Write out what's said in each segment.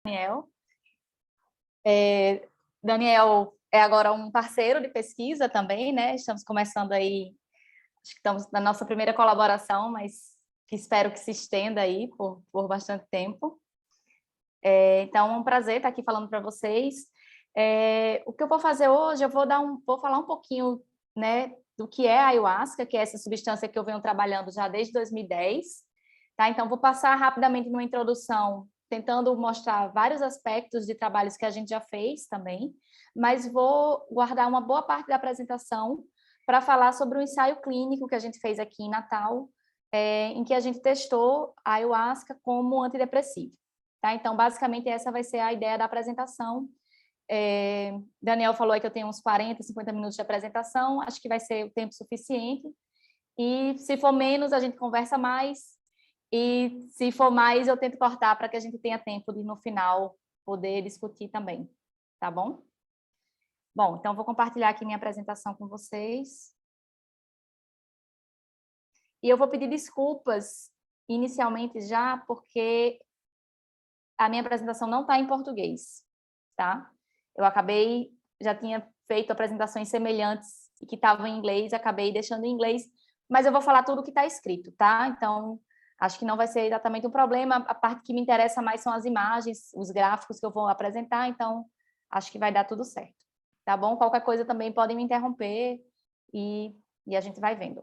Daniel. Daniel é agora um parceiro de pesquisa também, né? Estamos começando aí, acho que estamos na nossa primeira colaboração, mas espero que se estenda aí por bastante tempo. Então, é um prazer estar aqui falando para vocês. O que eu vou fazer hoje, vou falar um pouquinho, né, do que é a ayahuasca, que é essa substância que eu venho trabalhando já desde 2010. Tá? Então, vou passar rapidamente numa introdução, tentando mostrar vários aspectos de trabalhos que a gente já fez também, mas vou guardar uma boa parte da apresentação para falar sobre o ensaio clínico que a gente fez aqui em Natal, em que a gente testou a ayahuasca como antidepressivo. Tá? Então, basicamente, essa vai ser a ideia da apresentação. Daniel falou aí que eu tenho uns 40, 50 minutos de apresentação, acho que vai ser o tempo suficiente. E se for menos, a gente conversa mais. E se for mais, eu tento cortar para que a gente tenha tempo de, no final, poder discutir também. Tá bom? Bom, então vou compartilhar aqui minha apresentação com vocês. E eu vou pedir desculpas inicialmente já, porque a minha apresentação não está em português, tá? Já tinha feito apresentações semelhantes e que estavam em inglês, acabei deixando em inglês, mas eu vou falar tudo o que está escrito, tá? Então, acho que não vai ser exatamente um problema. A parte que me interessa mais são as imagens, os gráficos que eu vou apresentar, então acho que vai dar tudo certo, tá bom? Qualquer coisa também podem me interromper e a gente vai vendo.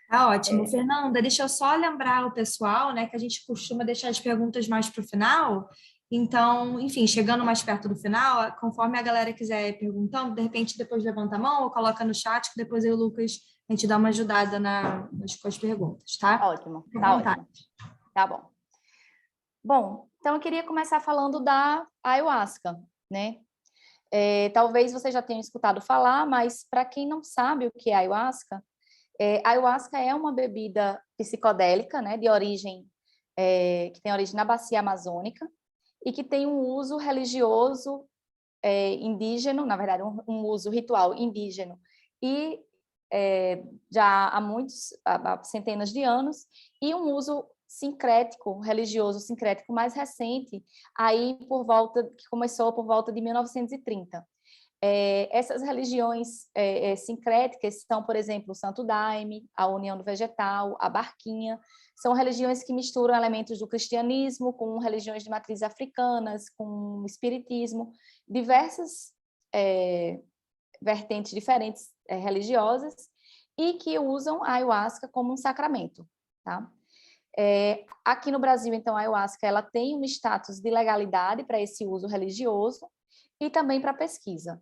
Tá ótimo. Fernanda, deixa eu só lembrar o pessoal, né, que a gente costuma deixar as perguntas mais para o final. Então, enfim, chegando mais perto do final, conforme a galera quiser ir perguntando, de repente depois levanta a mão ou coloca no chat, que depois eu e o Lucas, a gente dá uma ajudada com as perguntas, tá? Ótimo, tá ótimo. Tá bom. Bom, então eu queria começar falando da ayahuasca, né? Talvez você já tenha escutado falar, mas para quem não sabe o que é ayahuasca, ayahuasca é uma bebida psicodélica, né, que tem origem na bacia amazônica e que tem um uso religioso indígena, na verdade, um uso ritual indígena e já há centenas de anos, e um uso sincrético, religioso sincrético mais recente, aí que começou por volta de 1930. Essas religiões sincréticas são, por exemplo, o Santo Daime, a União do Vegetal, a Barquinha, são religiões que misturam elementos do cristianismo com religiões de matriz africanas, com o espiritismo, diversas vertentes diferentes religiosas, e que usam a ayahuasca como um sacramento, tá? Aqui no Brasil, então, a ayahuasca ela tem um status de legalidade para esse uso religioso e também para pesquisa.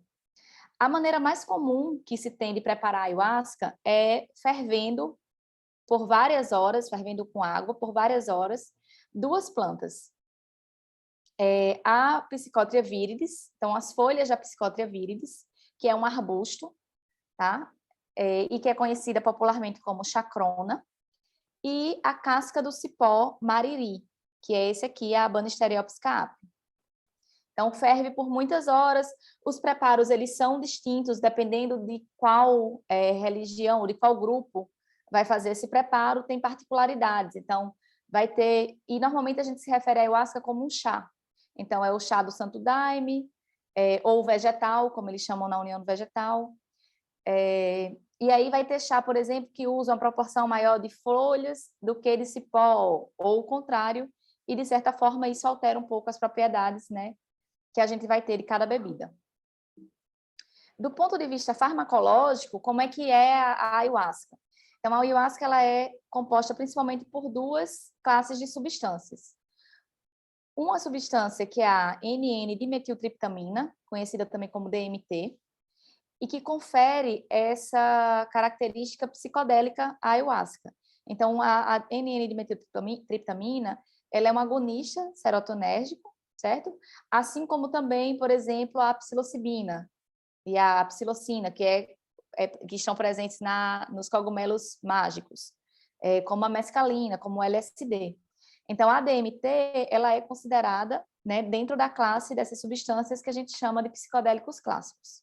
A maneira mais comum que se tem de preparar a ayahuasca é fervendo por várias horas, fervendo com água por várias horas, duas plantas. A Psychotria viridis, então as folhas da Psychotria viridis, que é um arbusto, tá? E que é conhecida popularmente como chacrona, e a casca do cipó mariri, que é esse aqui, a Banisteriopsis caapi. Então, ferve por muitas horas. Os preparos, eles são distintos, dependendo de qual religião, de qual grupo vai fazer esse preparo, tem particularidades. Então, vai ter... E, normalmente, a gente se refere à ayahuasca como um chá. Então, é o chá do Santo Daime, ou vegetal, como eles chamam na União do Vegetal. E aí vai ter chá, por exemplo, que usa uma proporção maior de folhas do que de cipó, ou o contrário, e, de certa forma, isso altera um pouco as propriedades, né, que a gente vai ter de cada bebida. Do ponto de vista farmacológico, como é que é a ayahuasca? Então, a ayahuasca ela é composta principalmente por duas classes de substâncias. Uma substância que é a N,N-dimetiltriptamina, conhecida também como DMT, e que confere essa característica psicodélica à ayahuasca. Então, a N,N-dimetiltriptamina, ela é um agonista serotonérgico, certo? Assim como também, por exemplo, a psilocibina e a psilocina, que estão presentes nos cogumelos mágicos, como a mescalina, como o LSD. Então, a DMT, ela é considerada, né, dentro da classe dessas substâncias que a gente chama de psicodélicos clássicos.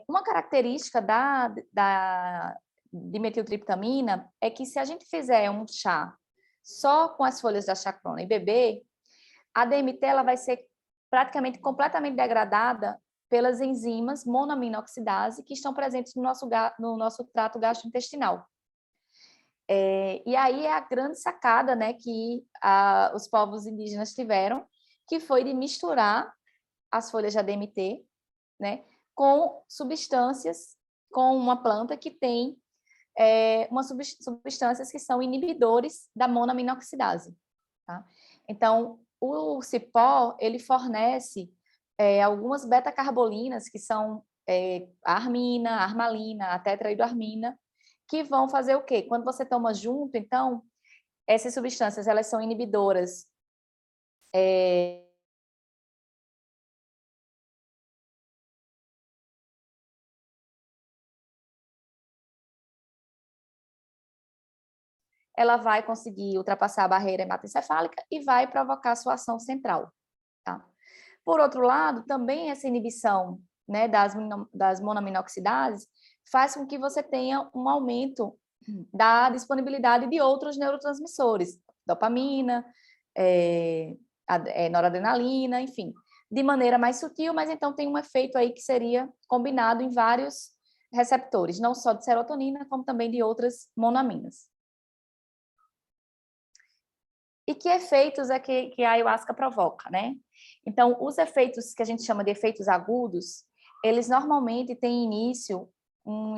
Uma característica da dimetiltriptamina é que se a gente fizer um chá só com as folhas da chacrona e beber, a DMT ela vai ser praticamente completamente degradada pelas enzimas monoaminoxidase que estão presentes no nosso trato gastrointestinal. E aí é a grande sacada, né, que os povos indígenas tiveram, que foi de misturar as folhas de ADMT, né, com substâncias, com uma planta que tem substâncias que são inibidores da monoaminoxidase. Tá? Então, o cipó, ele fornece algumas beta-carbolinas, que são a armina, a armalina, a tetrahidroarmina, que vão fazer o quê? Quando você toma junto, então, essas substâncias, elas são inibidoras ela vai conseguir ultrapassar a barreira hematoencefálica e vai provocar sua ação central. Tá? Por outro lado, também essa inibição, né, das monoaminoxidases faz com que você tenha um aumento da disponibilidade de outros neurotransmissores, dopamina, noradrenalina, enfim, de maneira mais sutil, mas então tem um efeito aí que seria combinado em vários receptores, não só de serotonina, como também de outras monoaminas. E que efeitos é que a ayahuasca provoca, né? Então, os efeitos que a gente chama de efeitos agudos, eles normalmente têm início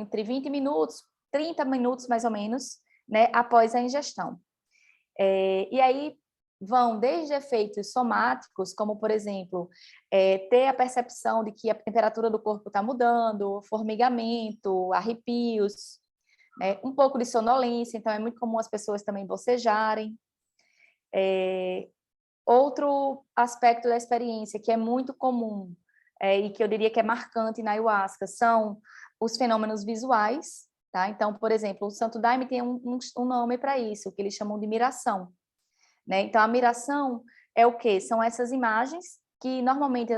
entre 20 minutos, 30 minutos mais ou menos, né, após a ingestão. E aí vão desde efeitos somáticos, como, por exemplo, ter a percepção de que a temperatura do corpo está mudando, formigamento, arrepios, né, um pouco de sonolência, então é muito comum as pessoas também bocejarem. Outro aspecto da experiência que é muito comum e que eu diria que é marcante na ayahuasca são os fenômenos visuais, tá? Então, por exemplo, o Santo Daime tem um nome para isso, que eles chamam de miração, né? Então, a miração é o quê? São essas imagens que normalmente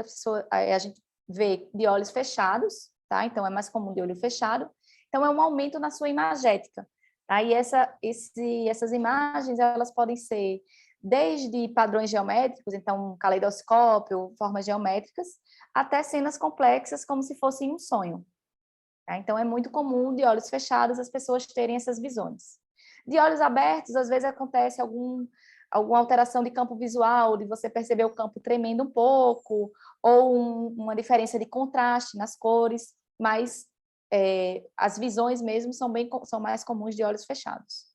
a gente vê de olhos fechados, tá? Então, é mais comum de olho fechado. Então, é um aumento na sua imagética, tá? E essas imagens, elas podem ser desde padrões geométricos, então um caleidoscópio, formas geométricas, até cenas complexas como se fosse um sonho. Tá? Então, é muito comum de olhos fechados as pessoas terem essas visões. De olhos abertos, às vezes acontece alguma alteração de campo visual, de você perceber o campo tremendo um pouco, ou uma diferença de contraste nas cores, mas as visões mesmo são mais comuns de olhos fechados.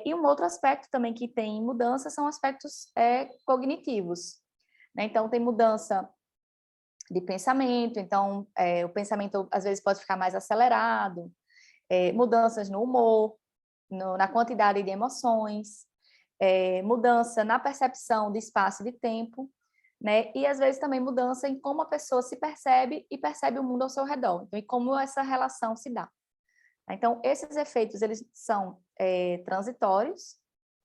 E um outro aspecto também que tem mudança são aspectos cognitivos, né? Então, tem mudança de pensamento, então, o pensamento às vezes pode ficar mais acelerado, mudanças no humor, na quantidade de emoções, mudança na percepção de espaço e de tempo, né? E às vezes também mudança em como a pessoa se percebe e percebe o mundo ao seu redor, então, e como essa relação se dá. Então, esses efeitos, eles são transitórios,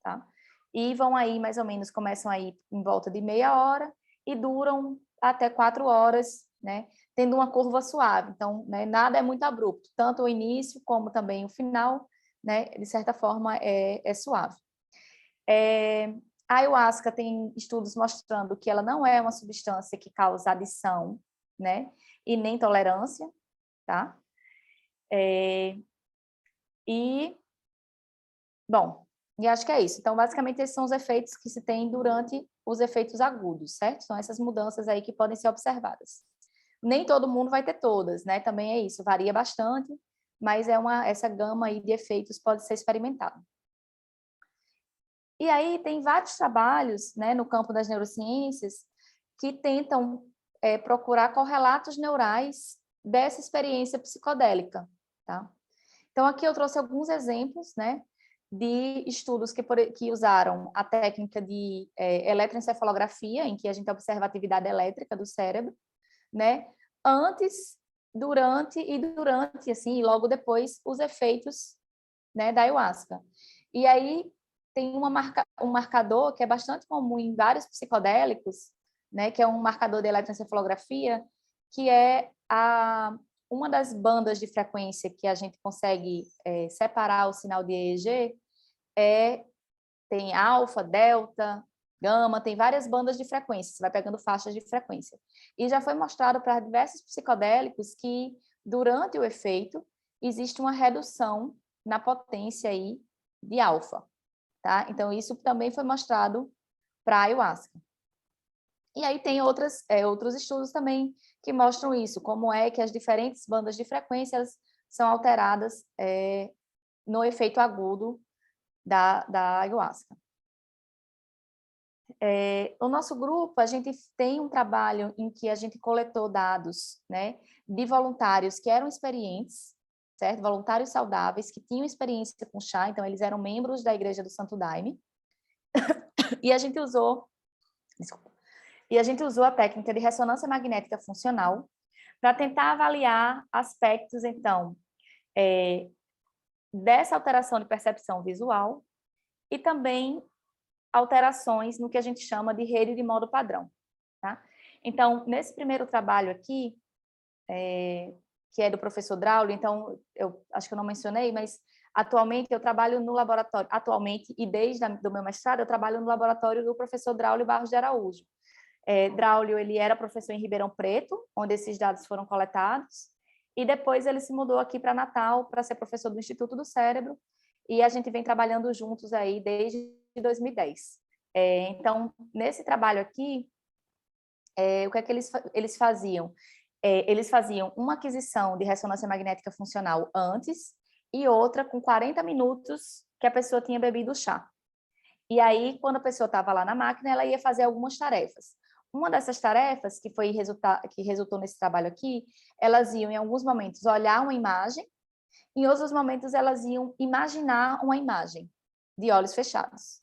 tá? E vão aí, mais ou menos, começam aí em volta de meia hora e duram até 4 horas, né? Tendo uma curva suave. Então, né, nada é muito abrupto, tanto o início como também o final, né? De certa forma, é suave. A ayahuasca tem estudos mostrando que ela não é uma substância que causa adição, né? E nem tolerância, tá? Bom, e acho que é isso. Então, basicamente, esses são os efeitos que se tem durante os efeitos agudos, certo? São essas mudanças aí que podem ser observadas. Nem todo mundo vai ter todas, né? Também é isso, varia bastante, mas essa gama aí de efeitos pode ser experimentada. E aí tem vários trabalhos, né, no campo das neurociências que tentam procurar correlatos neurais dessa experiência psicodélica, tá? Então, aqui eu trouxe alguns exemplos, né, de estudos que usaram a técnica de eletroencefalografia, em que a gente observa a atividade elétrica do cérebro, né, antes, durante, assim, e logo depois, os efeitos, né, da ayahuasca. E aí tem um marcador que é bastante comum em vários psicodélicos, né, que é um marcador de eletroencefalografia, que é uma das bandas de frequência que a gente consegue separar o sinal de EEG tem alfa, delta, gama, tem várias bandas de frequência, você vai pegando faixas de frequência. E já foi mostrado para diversos psicodélicos que, durante o efeito, existe uma redução na potência aí de alfa, tá? Então, isso também foi mostrado para a ayahuasca. E aí tem outros estudos também que mostram isso, como é que as diferentes bandas de frequências são alteradas no efeito agudo da ayahuasca. O nosso grupo, a gente tem um trabalho em que a gente coletou dados, né, de voluntários que eram experientes, certo? Voluntários saudáveis que tinham experiência com chá, então eles eram membros da Igreja do Santo Daime. E a gente usou a técnica de ressonância magnética funcional para tentar avaliar aspectos, então, dessa alteração de percepção visual e também alterações no que a gente chama de rede de modo padrão, tá? Então, nesse primeiro trabalho aqui, que é do professor Draulio, então, eu acho que eu não mencionei, mas atualmente eu trabalho no laboratório, e desde o meu mestrado, eu trabalho no laboratório do professor Draulio Barros de Araújo. Draulio, ele era professor em Ribeirão Preto, onde esses dados foram coletados, e depois ele se mudou aqui para Natal para ser professor do Instituto do Cérebro, e a gente vem trabalhando juntos aí desde 2010. Então, nesse trabalho aqui, o que é que eles faziam? Eles faziam uma aquisição de ressonância magnética funcional antes e outra com 40 minutos que a pessoa tinha bebido o chá. E aí, quando a pessoa estava lá na máquina, ela ia fazer algumas tarefas. Uma dessas tarefas, que resultou nesse trabalho aqui, elas iam, em alguns momentos, olhar uma imagem, em outros momentos, elas iam imaginar uma imagem, de olhos fechados.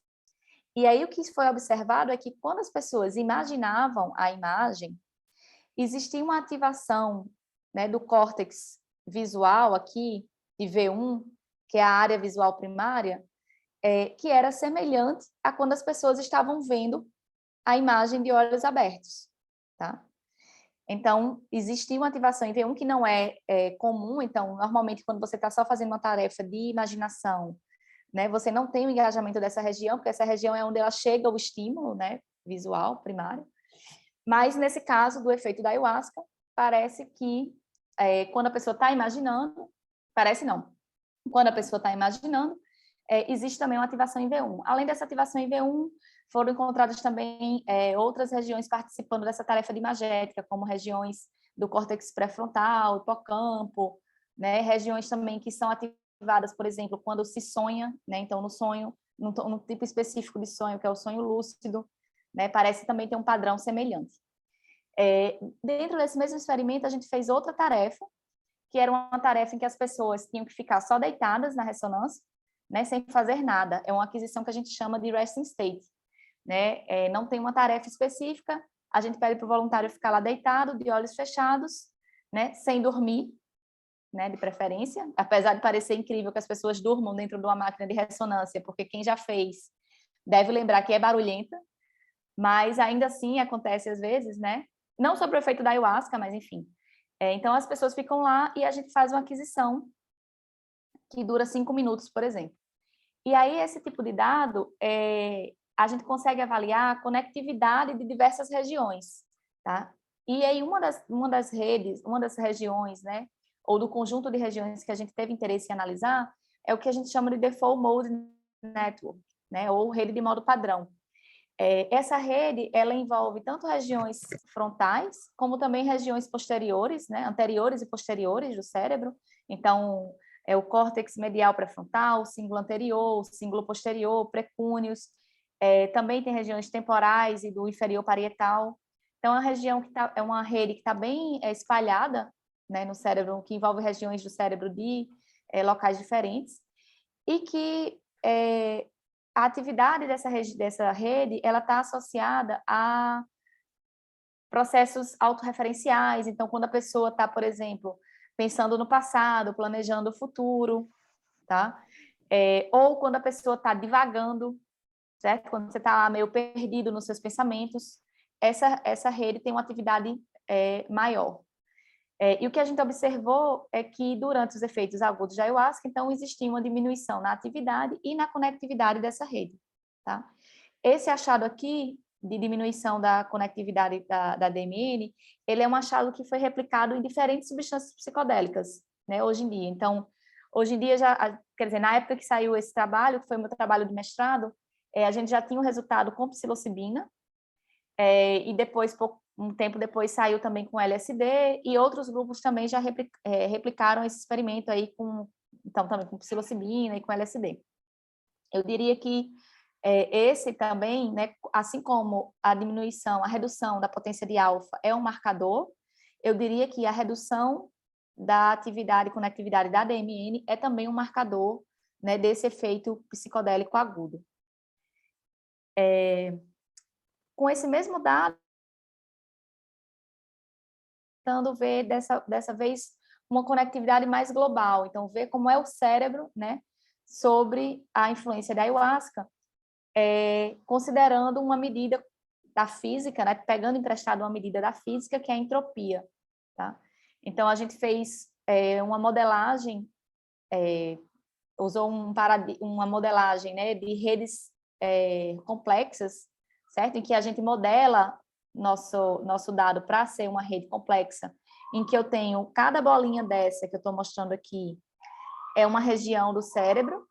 E aí, o que foi observado é que, quando as pessoas imaginavam a imagem, existia uma ativação, né, do córtex visual aqui, de V1, que é a área visual primária, que era semelhante a quando as pessoas estavam vendo a imagem de olhos abertos, tá? Então, existia uma ativação em V1 que não é comum. Então, normalmente, quando você está só fazendo uma tarefa de imaginação, né, você não tem o engajamento dessa região, porque essa região é onde ela chega o estímulo, né, visual primário. Mas, nesse caso do efeito da ayahuasca, parece que quando a pessoa está imaginando, parece não, quando a pessoa está imaginando, existe também uma ativação em V1. Além dessa ativação em V1, foram encontradas também outras regiões participando dessa tarefa de imagética, como regiões do córtex pré-frontal, hipocampo, né? Regiões também que são ativadas, por exemplo, quando se sonha, né? Então, no sonho, no tipo específico de sonho, que é o sonho lúcido, né? Parece também ter um padrão semelhante. Dentro desse mesmo experimento, a gente fez outra tarefa, que era uma tarefa em que as pessoas tinham que ficar só deitadas na ressonância, né, sem fazer nada. É uma aquisição que a gente chama de resting state, né? Não tem uma tarefa específica, a gente pede para o voluntário ficar lá deitado, de olhos fechados, né, sem dormir, né, de preferência, apesar de parecer incrível que as pessoas durmam dentro de uma máquina de ressonância, porque quem já fez deve lembrar que é barulhenta, mas ainda assim acontece às vezes, né? Não sobre o efeito da ayahuasca, mas enfim. Então, as pessoas ficam lá e a gente faz uma aquisição que dura 5 minutos, por exemplo. E aí, esse tipo de dado, a gente consegue avaliar a conectividade de diversas regiões, tá? E aí, uma das regiões, né, ou do conjunto de regiões que a gente teve interesse em analisar, é o que a gente chama de Default Mode Network, né, ou rede de modo padrão. Essa rede, ela envolve tanto regiões frontais, como também regiões posteriores, né, anteriores e posteriores do cérebro. Então, o córtex medial pré-frontal, o cíngulo anterior, o cíngulo posterior, precúneos. Também tem regiões temporais e do inferior parietal. Então, é uma rede que está bem espalhada, né, no cérebro, que envolve regiões do cérebro de locais diferentes, e que a atividade dessa rede, ela está associada a processos autorreferenciais. Então, quando a pessoa está, por exemplo, pensando no passado, planejando o futuro, tá? Ou quando a pessoa está divagando, certo? Quando você está meio perdido nos seus pensamentos, essa rede tem uma atividade maior. E o que a gente observou é que, durante os efeitos agudos de ayahuasca, então, existia uma diminuição na atividade e na conectividade dessa rede, tá? Esse achado aqui, de diminuição da conectividade da DMN, ele é um achado que foi replicado em diferentes substâncias psicodélicas, né, hoje em dia. Então, hoje em dia, quer dizer, na época que saiu esse trabalho, que foi o meu trabalho de mestrado, a gente já tinha um resultado com psilocibina, e depois, um tempo depois, saiu também com LSD, e outros grupos também já replicaram esse experimento aí então, também com psilocibina e com LSD. Eu diria que esse também, né, assim como a redução da potência de alfa é um marcador, eu diria que a redução da atividade e conectividade da DMN é também um marcador, né, desse efeito psicodélico agudo. Com esse mesmo dado, tentando ver dessa vez uma conectividade mais global, então ver como é o cérebro, né, sobre a influência da ayahuasca, considerando uma medida da física, né, pegando emprestado uma medida da física, que é a entropia. Tá? Então, a gente fez uma modelagem, usou uma modelagem, né, de redes complexas, certo? Em que a gente modela nosso dado para ser uma rede complexa, em que eu tenho cada bolinha dessa que eu estou mostrando aqui, é uma região do cérebro,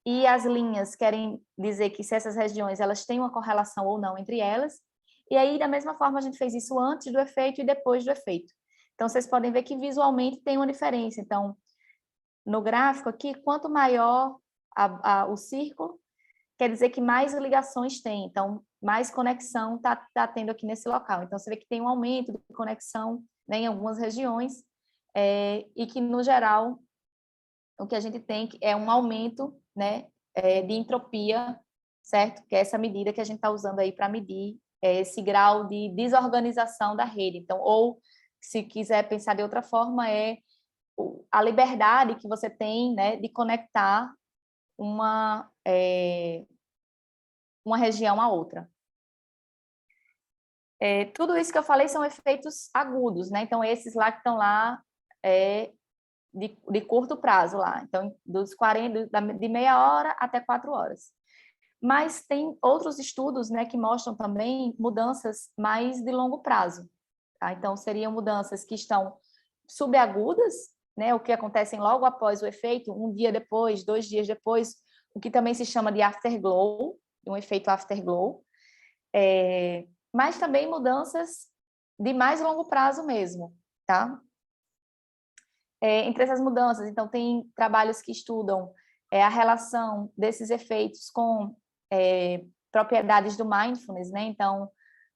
e as linhas querem dizer que se essas regiões elas têm uma correlação ou não entre elas, e aí da mesma forma a gente fez isso antes do efeito e depois do efeito. Então vocês podem ver que visualmente tem uma diferença. Então, no gráfico aqui, quanto maior o círculo, quer dizer que mais ligações tem, então mais conexão tá tendo aqui nesse local. Então você vê que tem um aumento de conexão, né, em algumas regiões, e que no geral o que a gente tem é um aumento, né, de entropia, certo? Que é essa medida que a gente está usando aí para medir esse grau de desorganização da rede. Então, ou, se quiser pensar de outra forma, é a liberdade que você tem, né, de conectar uma região a outra. Tudo isso que eu falei são efeitos agudos, né? Então, esses lá que estão lá de curto prazo lá, então dos 40, de meia hora até 4 horas. Mas tem outros estudos, né, que mostram também mudanças mais de longo prazo. Tá? Então, seriam mudanças que estão subagudas, né, o que acontecem logo após o efeito, um dia depois, 2 dias depois, o que também se chama de afterglow, um efeito afterglow, mas também mudanças de mais longo prazo mesmo, tá? Entre essas mudanças, então, tem trabalhos que estudam a relação desses efeitos com propriedades do mindfulness, né? Então,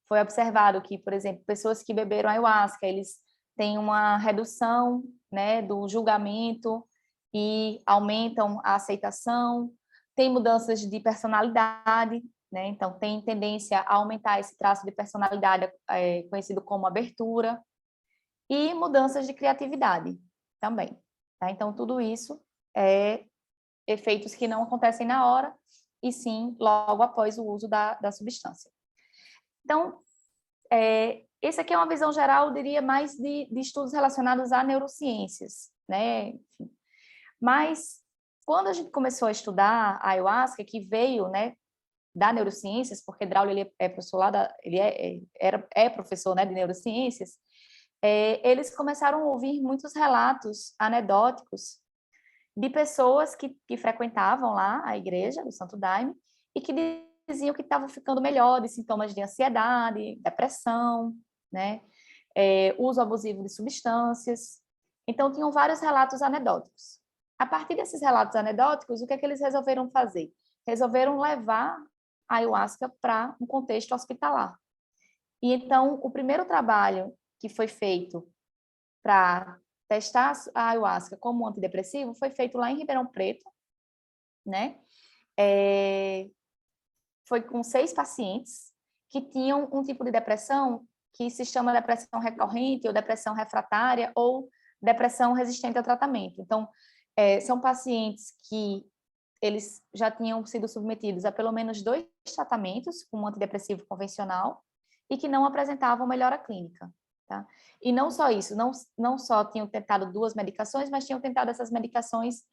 foi observado que, por exemplo, pessoas que beberam ayahuasca, eles têm uma redução, né, do julgamento e aumentam a aceitação, tem mudanças de personalidade, né? Então, tem tendência a aumentar esse traço de personalidade conhecido como abertura, e mudanças de criatividade também. Tá? Então, tudo isso é efeitos que não acontecem na hora, e sim logo após o uso da substância. Então, essa aqui é uma visão geral, eu diria, mais de estudos relacionados a neurociências, né? Enfim. Mas, quando a gente começou a estudar a ayahuasca, que veio, né, da neurociências, porque Braulio ele é professor lá ele é professor, né, de neurociências, eles começaram a ouvir muitos relatos anedóticos de pessoas que frequentavam lá a igreja do Santo Daime e que diziam que estavam ficando melhor de sintomas de ansiedade, depressão, né? Uso abusivo de substâncias. Então, tinham vários relatos anedóticos. A partir desses relatos anedóticos, o que é que eles resolveram fazer? Resolveram levar a ayahuasca para um contexto hospitalar. E então, o primeiro trabalho que foi feito para testar a ayahuasca como antidepressivo foi feito lá em Ribeirão Preto, né? Foi com 6 pacientes que tinham um tipo de depressão que se chama depressão recorrente ou depressão refratária ou depressão resistente ao tratamento. Então, são pacientes que eles já tinham sido submetidos a pelo menos 2 tratamentos com um antidepressivo convencional e que não apresentavam melhora clínica. Tá? E não só isso, não só tinham tentado 2 medicações, mas tinham tentado essas medicações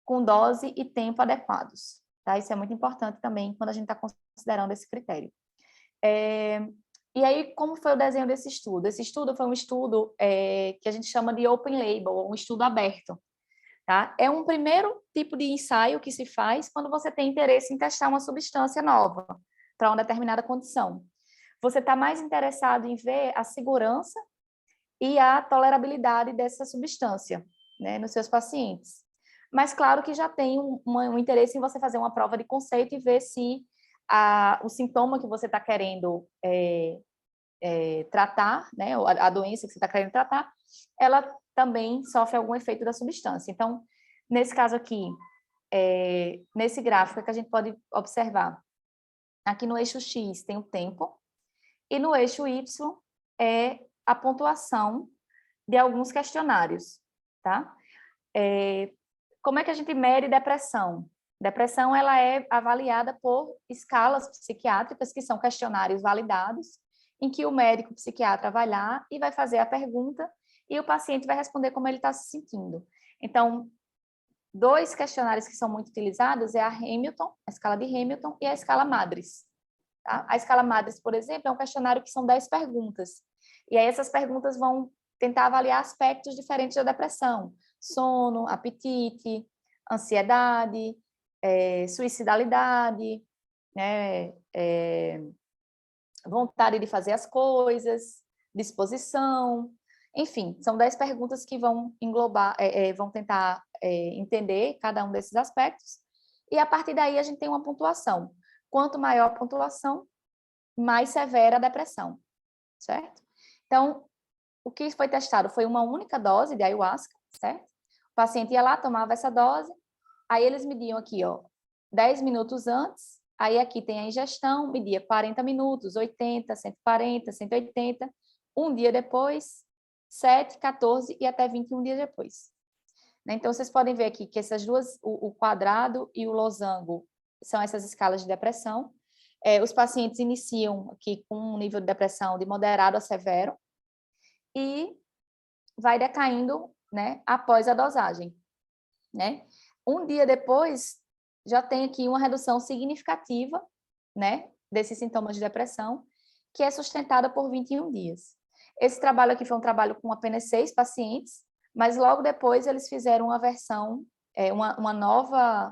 com dose e tempo adequados. tá? Isso é muito importante também quando a gente está considerando esse critério. E aí, como foi o desenho desse estudo? Esse estudo foi um estudo que a gente chama de open label, um estudo aberto, tá? É um primeiro tipo de ensaio que se faz quando você tem interesse em testar uma substância nova para uma determinada condição. Você está mais interessado em ver a segurança e a tolerabilidade dessa substância, né, nos seus pacientes. Mas, claro que já tem um interesse em você fazer uma prova de conceito e ver se o sintoma que você está querendo tratar, né, a doença que você está querendo tratar, ela também sofre algum efeito da substância. Então, nesse caso aqui, nesse gráfico que a gente pode observar, aqui no eixo X tem o tempo, e no eixo Y é a pontuação de alguns questionários, tá? Como é que a gente mede depressão? Depressão, ela é avaliada por escalas psiquiátricas, que são questionários validados, em que o médico psiquiatra vai lá e vai fazer a pergunta e o paciente vai responder como ele está se sentindo. Então, 2 questionários que são muito utilizados é a Hamilton, a escala de Hamilton, e a escala Madris. Tá? A escala Madris, por exemplo, é um questionário que são 10 perguntas. E aí essas perguntas vão tentar avaliar aspectos diferentes da depressão. Sono, apetite, ansiedade, suicidalidade, né? Vontade de fazer as coisas, disposição, enfim, são 10 perguntas que vão englobar, vão tentar entender cada um desses aspectos, e a partir daí a gente tem uma pontuação. Quanto maior a pontuação, mais severa a depressão, certo? Então, o que foi testado foi uma única dose de ayahuasca, certo? O paciente ia lá, tomava essa dose, aí eles mediam aqui, ó, 10 minutos antes, aí aqui tem a ingestão, media 40 minutos, 80, 140, 180, um dia depois, 7, 14 e até 21 dias depois. Então, vocês podem ver aqui que essas duas, o quadrado e o losango, são essas escalas de depressão. Os pacientes iniciam aqui com um nível de depressão de moderado a severo e vai decaindo, né, após a dosagem, né? Um dia depois, já tem aqui uma redução significativa, né, desses sintomas de depressão, que é sustentada por 21 dias. Esse trabalho aqui foi um trabalho com apenas 6 pacientes, mas logo depois eles fizeram uma versão,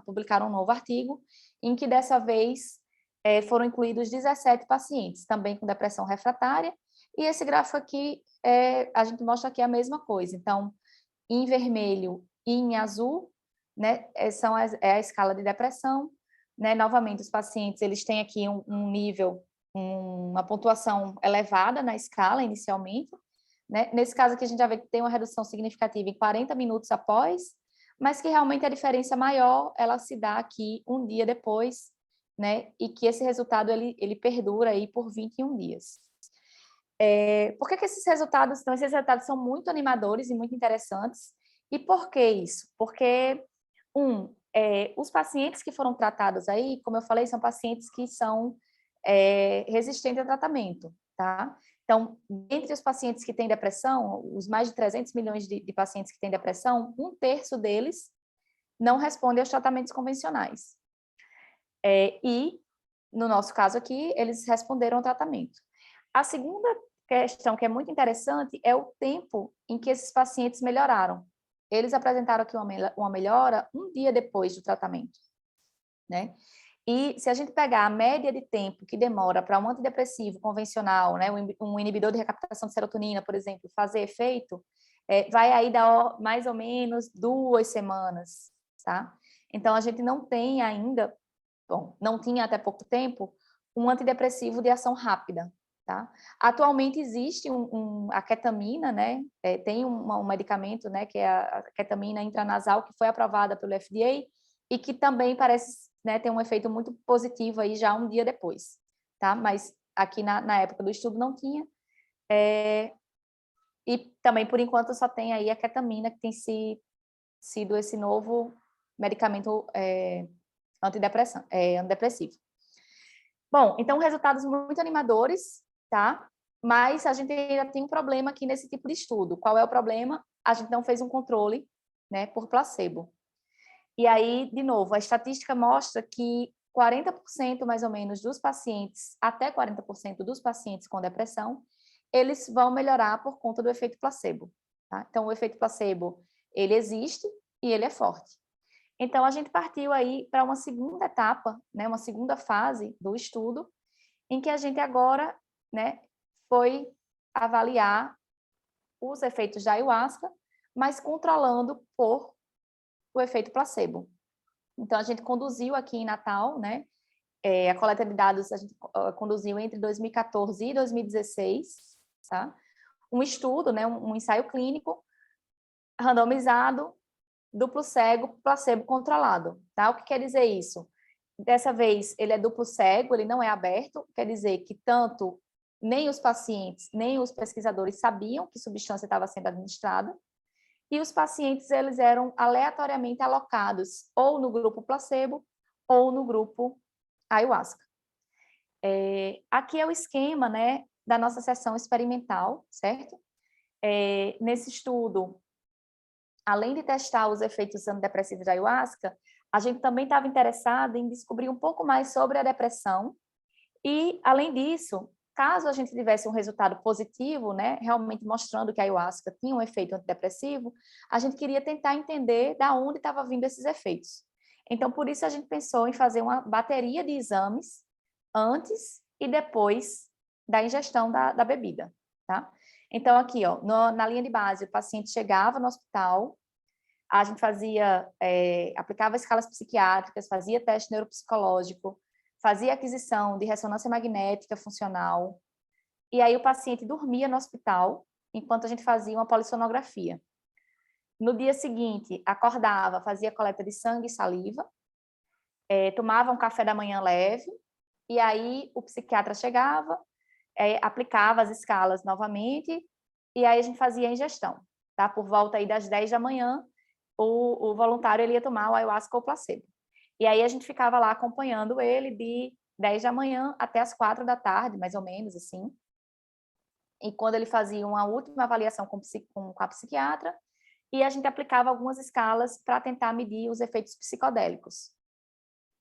publicaram um novo artigo, em que dessa vez foram incluídos 17 pacientes, também com depressão refratária, e esse gráfico aqui, a gente mostra aqui a mesma coisa. Então, em vermelho e em azul, né, é a escala de depressão, né? Novamente, os pacientes, eles têm aqui um nível, uma pontuação elevada na escala inicialmente, né? Nesse caso aqui, a gente já vê que tem uma redução significativa em 40 minutos após, mas que realmente a diferença maior, ela se dá aqui um dia depois, né? E que esse resultado, ele perdura aí por 21 dias. Por que esses resultados, então, esses resultados são muito animadores e muito interessantes? E por que isso? Porque, os pacientes que foram tratados aí, como eu falei, são pacientes que são resistentes a tratamento, tá? Então, entre os pacientes que têm depressão, os mais de 300 milhões de pacientes que têm depressão, 1/3 deles não responde aos tratamentos convencionais. E, no nosso caso aqui, eles responderam ao tratamento. A segunda questão que é muito interessante é o tempo em que esses pacientes melhoraram. Eles apresentaram aqui uma melhora um dia depois do tratamento, né? E se a gente pegar a média de tempo que demora para um antidepressivo convencional, né, um inibidor de recaptação de serotonina, por exemplo, fazer efeito, vai aí dar mais ou menos 2 semanas, tá? Então, a gente não tem ainda, não tinha até pouco tempo, um antidepressivo de ação rápida, tá? Atualmente existe a ketamina, né? Tem um medicamento, né, que é a ketamina intranasal, que foi aprovada pelo FDA e que também parece, né, ter um efeito muito positivo aí já um dia depois, tá? Mas aqui na época do estudo não tinha. E também, por enquanto, só tem aí a ketamina, que tem sido esse novo medicamento antidepressivo. Bom, então, resultados muito animadores, tá? Mas a gente ainda tem um problema aqui nesse tipo de estudo. Qual é o problema? A gente não fez um controle, né, por placebo. E aí, de novo, a estatística mostra que 40% mais ou menos dos pacientes, até 40% dos pacientes com depressão, eles vão melhorar por conta do efeito placebo. Tá? Então, o efeito placebo, ele existe e ele é forte. Então, a gente partiu aí para uma segunda etapa, né, uma segunda fase do estudo, em que a gente agora, né, foi avaliar os efeitos da ayahuasca, mas controlando por o efeito placebo. Então, a gente conduziu aqui em Natal, né, a coleta de dados a gente conduziu entre 2014 e 2016, tá? Um estudo, né, um ensaio clínico randomizado, duplo cego, placebo controlado, tá? O que quer dizer isso? Dessa vez, ele é duplo cego, ele não é aberto, quer dizer que tanto nem os pacientes, nem os pesquisadores sabiam que substância estava sendo administrada, e os pacientes, eles eram aleatoriamente alocados ou no grupo placebo ou no grupo ayahuasca. Aqui é o esquema, né, da nossa sessão experimental, certo? Nesse estudo, além de testar os efeitos antidepressivos da ayahuasca, a gente também estava interessado em descobrir um pouco mais sobre a depressão e, além disso, caso a gente tivesse um resultado positivo, né, realmente mostrando que a ayahuasca tinha um efeito antidepressivo, a gente queria tentar entender da onde estava vindo esses efeitos. Então, por isso a gente pensou em fazer uma bateria de exames antes e depois da ingestão da bebida, tá? Então, aqui, ó, na linha de base, o paciente chegava no hospital, a gente aplicava escalas psiquiátricas, fazia teste neuropsicológico, fazia aquisição de ressonância magnética funcional, e aí o paciente dormia no hospital, enquanto a gente fazia uma polissonografia. No dia seguinte, acordava, fazia coleta de sangue e saliva, tomava um café da manhã leve, e aí o psiquiatra chegava, aplicava as escalas novamente, e aí a gente fazia a ingestão, tá? Por volta aí das 10 da manhã, o voluntário ele ia tomar o ayahuasca ou placebo. E aí a gente ficava lá acompanhando ele de 10 da manhã até as 4 da tarde, mais ou menos, assim. E quando ele fazia uma última avaliação com a psiquiatra, e a gente aplicava algumas escalas para tentar medir os efeitos psicodélicos.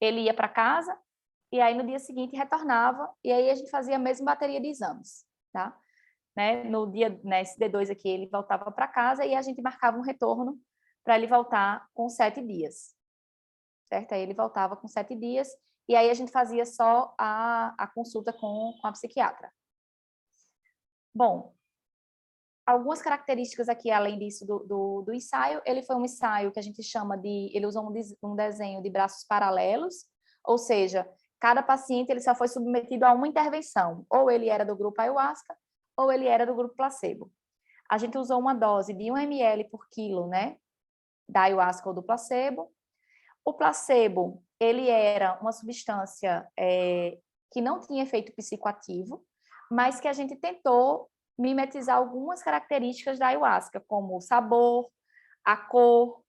Ele ia para casa, e aí no dia seguinte retornava, e aí a gente fazia a mesma bateria de exames, tá? Né? No dia, nesse D2 aqui, ele voltava para casa e a gente marcava um retorno para ele voltar com 7 dias, certo? Aí ele voltava com 7 dias, e aí a gente fazia só a consulta com a psiquiatra. Bom, algumas características aqui, além disso, do ensaio, ele foi um ensaio que a gente chama ele usou um desenho de braços paralelos, ou seja, cada paciente ele só foi submetido a uma intervenção, ou ele era do grupo ayahuasca, ou ele era do grupo placebo. A gente usou uma dose de 1 ml por quilo, né, da ayahuasca ou do placebo. O placebo, ele era uma substância que não tinha efeito psicoativo, mas que a gente tentou mimetizar algumas características da ayahuasca, como o sabor, a cor,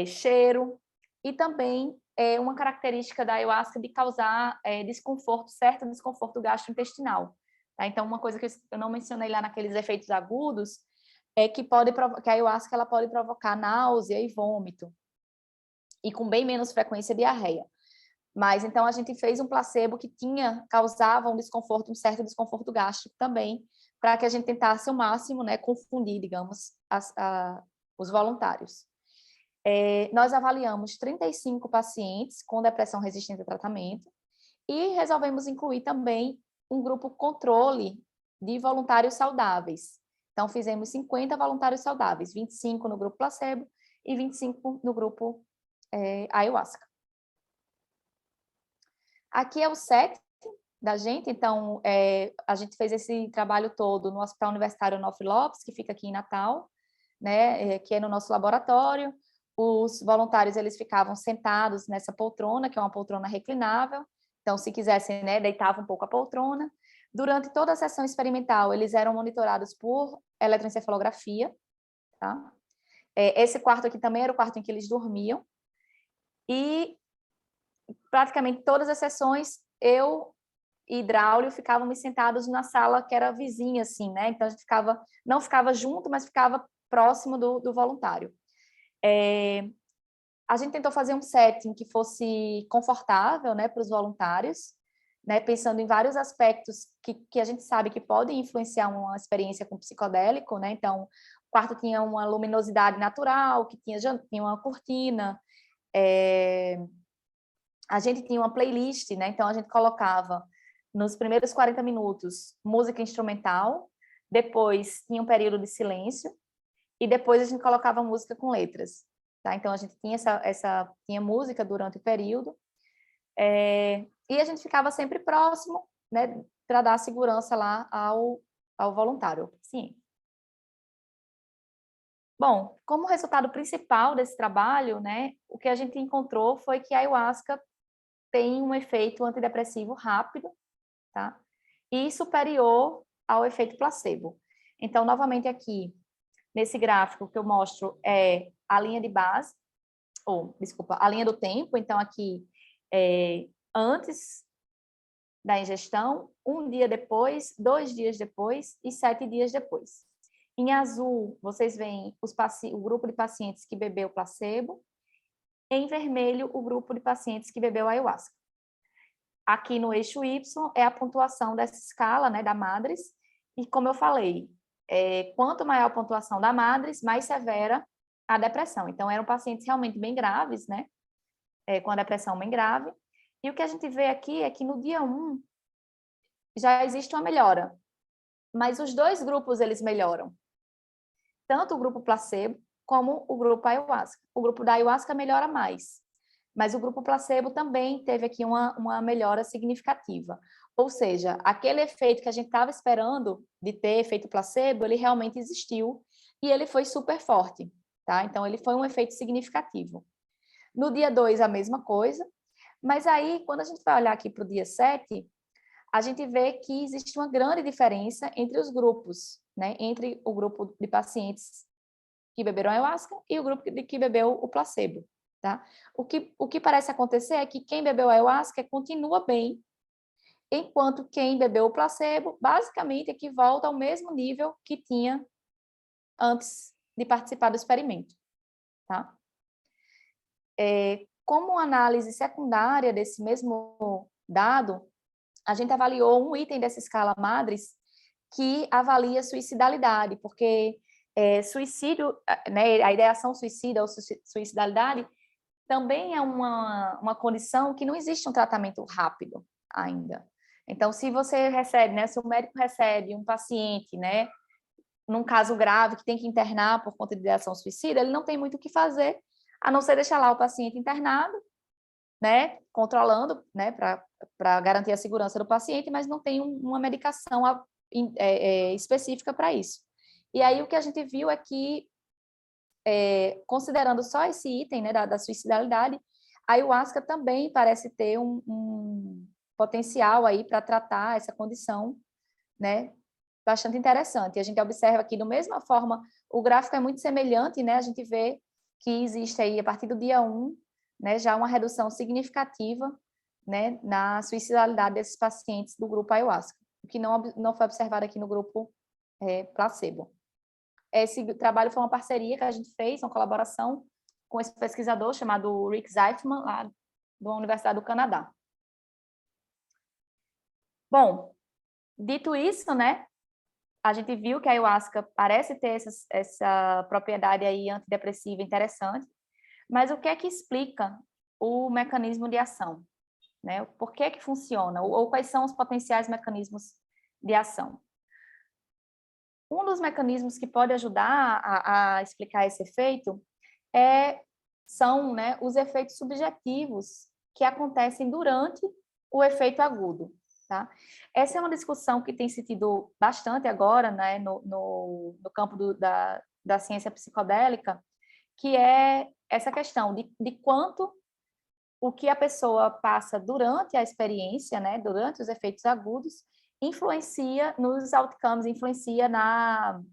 cheiro, e também uma característica da ayahuasca de causar desconforto, certo desconforto gastrointestinal. Tá? Então, uma coisa que eu não mencionei lá naqueles efeitos agudos é que a ayahuasca ela pode provocar náusea e vômito, e com bem menos frequência diarreia. Mas então a gente fez um placebo que causava um certo desconforto gástrico também, para que a gente tentasse ao máximo, né, confundir, digamos, os voluntários. Nós avaliamos 35 pacientes com depressão resistente a tratamento e resolvemos incluir também um grupo controle de voluntários saudáveis. Então, fizemos 50 voluntários saudáveis, 25 no grupo placebo e 25 no grupo ayahuasca. Aqui é o set da gente, então, a gente fez esse trabalho todo no Hospital Universitário Onofre Lopes, que fica aqui em Natal, né, que é no nosso laboratório. Os voluntários, eles ficavam sentados nessa poltrona, que é uma poltrona reclinável, então, se quisessem, né, deitavam um pouco a poltrona. Durante toda a sessão experimental, eles eram monitorados por eletroencefalografia, tá? Esse quarto aqui também era o quarto em que eles dormiam, e praticamente todas as sessões, eu e Hidraulio ficávamos sentados na sala que era vizinha, assim, né? Então, a gente não ficava junto, mas ficava próximo do voluntário. A gente tentou fazer um setting que fosse confortável, né, para os voluntários, né, pensando em vários aspectos que a gente sabe que podem influenciar uma experiência com psicodélico, né? Então, o quarto tinha uma luminosidade natural, que tinha uma cortina, a gente tinha uma playlist, né? Então, a gente colocava nos primeiros 40 minutos música instrumental, depois tinha um período de silêncio, e depois a gente colocava música com letras, tá? Então, a gente tinha tinha música durante o período, e a gente ficava sempre próximo, né, para dar segurança lá ao voluntário. Sim. Bom, como resultado principal desse trabalho, né, o que a gente encontrou foi que a ayahuasca tem um efeito antidepressivo rápido, tá? E superior ao efeito placebo. Então, novamente aqui, nesse gráfico que eu mostro é a linha de base, desculpa, a linha do tempo. Então, aqui, antes da ingestão, 1 dia depois, 2 dias depois e 7 dias depois. Em azul, vocês veem o grupo de pacientes que bebeu placebo. Em vermelho, o grupo de pacientes que bebeu ayahuasca. Aqui no eixo Y é a pontuação dessa escala, né, da Madres. E como eu falei, quanto maior a pontuação da Madres, mais severa a depressão. Então, eram pacientes realmente bem graves, né, com a depressão bem grave. E o que a gente vê aqui é que no dia 1 já existe uma melhora. Mas os dois grupos, eles melhoram. Tanto o grupo placebo como o grupo ayahuasca. O grupo da ayahuasca melhora mais. Mas o grupo placebo também teve aqui uma melhora significativa. Ou seja, aquele efeito que a gente estava esperando de ter efeito placebo, ele realmente existiu e ele foi super forte, tá? Então, ele foi um efeito significativo. No dia 2, a mesma coisa, mas aí, quando a gente vai olhar aqui para o dia 7, a gente vê que existe uma grande diferença entre os grupos, né? Entre o grupo de pacientes que beberam ayahuasca e o grupo que bebeu o placebo. Tá? O que parece acontecer é que quem bebeu ayahuasca continua bem, enquanto quem bebeu o placebo, basicamente, é que volta ao mesmo nível que tinha antes de participar do experimento. Tá? Como análise secundária desse mesmo dado, a gente avaliou um item dessa escala Madres que avalia suicidalidade, porque suicídio, né, a ideação suicida ou suicidalidade também é uma condição que não existe um tratamento rápido ainda. Então, se você recebe, né, se o médico recebe um paciente, né, num caso grave que tem que internar por conta de ideação suicida, ele não tem muito o que fazer, a não ser deixar lá o paciente internado, né, controlando, né, para garantir a segurança do paciente, mas não tem uma medicação específica para isso. E aí o que a gente viu é que, considerando só esse item, né, da suicidalidade, a ayahuasca também parece ter um potencial aí para tratar essa condição, né, bastante interessante. E a gente observa aqui, da mesma forma, o gráfico é muito semelhante, né, a gente vê que existe aí, a partir do dia 1, né, já uma redução significativa, né, na suicidalidade desses pacientes do grupo ayahuasca, o que não foi observado aqui no grupo placebo. Esse trabalho foi uma parceria que a gente fez, uma colaboração com esse pesquisador chamado Rick Zeifman, lá da Universidade do Canadá. Bom, dito isso, né, a gente viu que a ayahuasca parece ter essa propriedade aí antidepressiva interessante, mas o que é que explica o mecanismo de ação? Né? Por que que funciona? Ou quais são os potenciais mecanismos de ação? Um dos mecanismos que pode ajudar a explicar esse efeito são, né, os efeitos subjetivos que acontecem durante o efeito agudo. Tá? Essa é uma discussão que tem se tido bastante agora, né, no campo da ciência psicodélica, que é essa questão de quanto o que a pessoa passa durante a experiência, né, durante os efeitos agudos, influencia nos outcomes, influencia na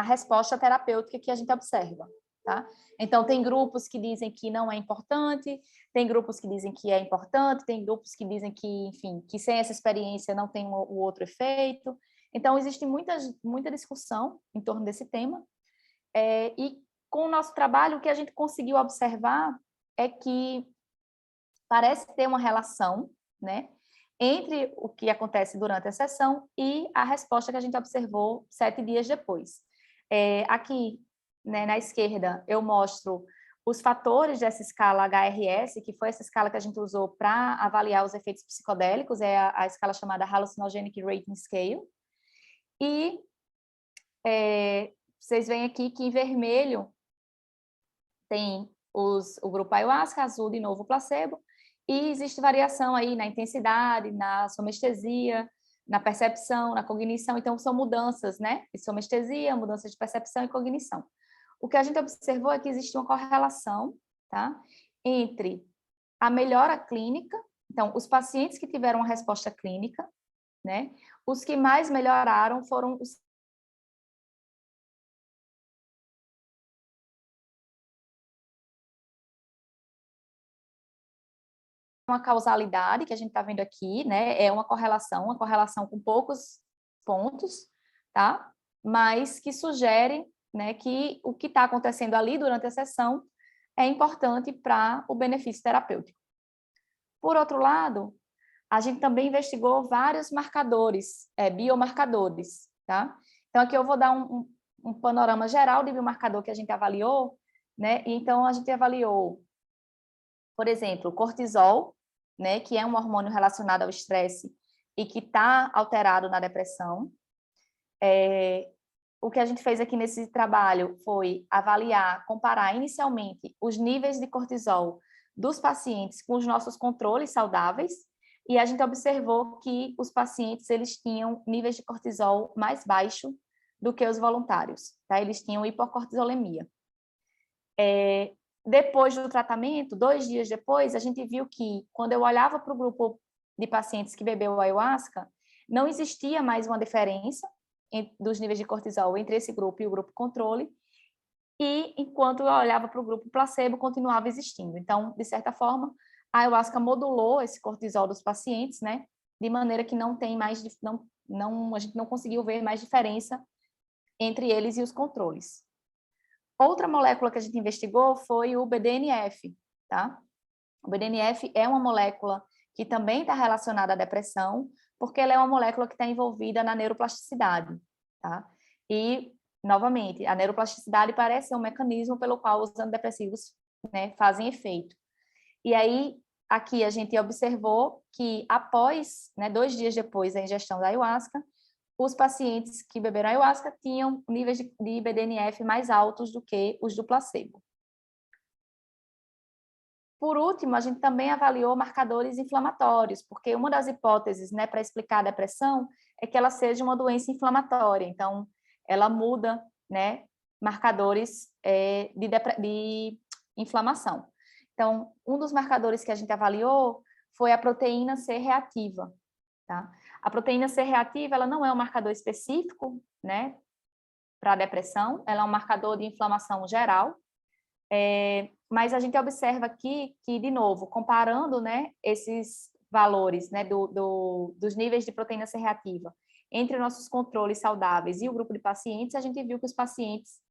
resposta terapêutica que a gente observa. Tá? Então, tem grupos que dizem que não é importante, tem grupos que dizem que é importante, tem grupos que dizem que, enfim, que sem essa experiência não tem o outro efeito. Então, existe muita discussão em torno desse tema, e com o nosso trabalho, o que a gente conseguiu observar é que parece ter uma relação, né, entre o que acontece durante a sessão e a resposta que a gente observou 7 dias depois. Aqui, né, na esquerda, eu mostro os fatores dessa escala HRS, que foi essa escala que a gente usou para avaliar os efeitos psicodélicos, é a escala chamada Hallucinogenic Rating Scale. E vocês veem aqui que em vermelho tem o grupo ayahuasca, azul de novo o placebo, e existe variação aí na intensidade, na somestesia, na percepção, na cognição, então são mudanças, né? De somestesia, mudanças de percepção e cognição. O que a gente observou é que existe uma correlação, tá? Entre a melhora clínica, então, os pacientes que tiveram uma resposta clínica, né? Os que mais melhoraram foram os uma causalidade que a gente está vendo aqui, né? É uma correlação com poucos pontos, tá? Mas que sugere, né, que o que está acontecendo ali durante a sessão é importante para o benefício terapêutico. Por outro lado, a gente também investigou vários marcadores, biomarcadores, tá? Então, aqui eu vou dar um panorama geral de biomarcador que a gente avaliou, né? Então, a gente avaliou, por exemplo, o cortisol, né, que é um hormônio relacionado ao estresse e que está alterado na depressão. O que a gente fez aqui nesse trabalho foi avaliar, comparar inicialmente os níveis de cortisol dos pacientes com os nossos controles saudáveis, e a gente observou que os pacientes eles tinham níveis de cortisol mais baixo do que os voluntários, tá? Eles tinham hipocortisolemia. Depois do tratamento, 2 dias depois, a gente viu que, quando eu olhava para o grupo de pacientes que bebeu ayahuasca, não existia mais uma diferença dos níveis de cortisol entre esse grupo e o grupo controle, e enquanto eu olhava para o grupo placebo, continuava existindo. Então, de certa forma, a ayahuasca modulou esse cortisol dos pacientes, né, de maneira que não tem mais, a gente não conseguiu ver mais diferença entre eles e os controles. Outra molécula que a gente investigou foi o BDNF, tá? O BDNF é uma molécula que também está relacionada à depressão, porque ela é uma molécula que está envolvida na neuroplasticidade, tá? E, novamente, a neuroplasticidade parece ser um mecanismo pelo qual os antidepressivos, né, fazem efeito. E aí, aqui a gente observou que após, né, 2 dias depois da ingestão da ayahuasca, os pacientes que beberam ayahuasca tinham níveis de BDNF mais altos do que os do placebo. Por último, a gente também avaliou marcadores inflamatórios, porque uma das hipóteses, né, para explicar a depressão é que ela seja uma doença inflamatória. Então, ela muda, né, marcadores de inflamação. Então, um dos marcadores que a gente avaliou foi a proteína C reativa, tá? A proteína C reativa, ela não é um marcador específico, né, para a depressão, ela é um marcador de inflamação geral, mas a gente observa aqui que, de novo, comparando, né, esses valores, né, dos níveis de proteína C reativa entre nossos controles saudáveis e o grupo de pacientes, a gente viu que os pacientes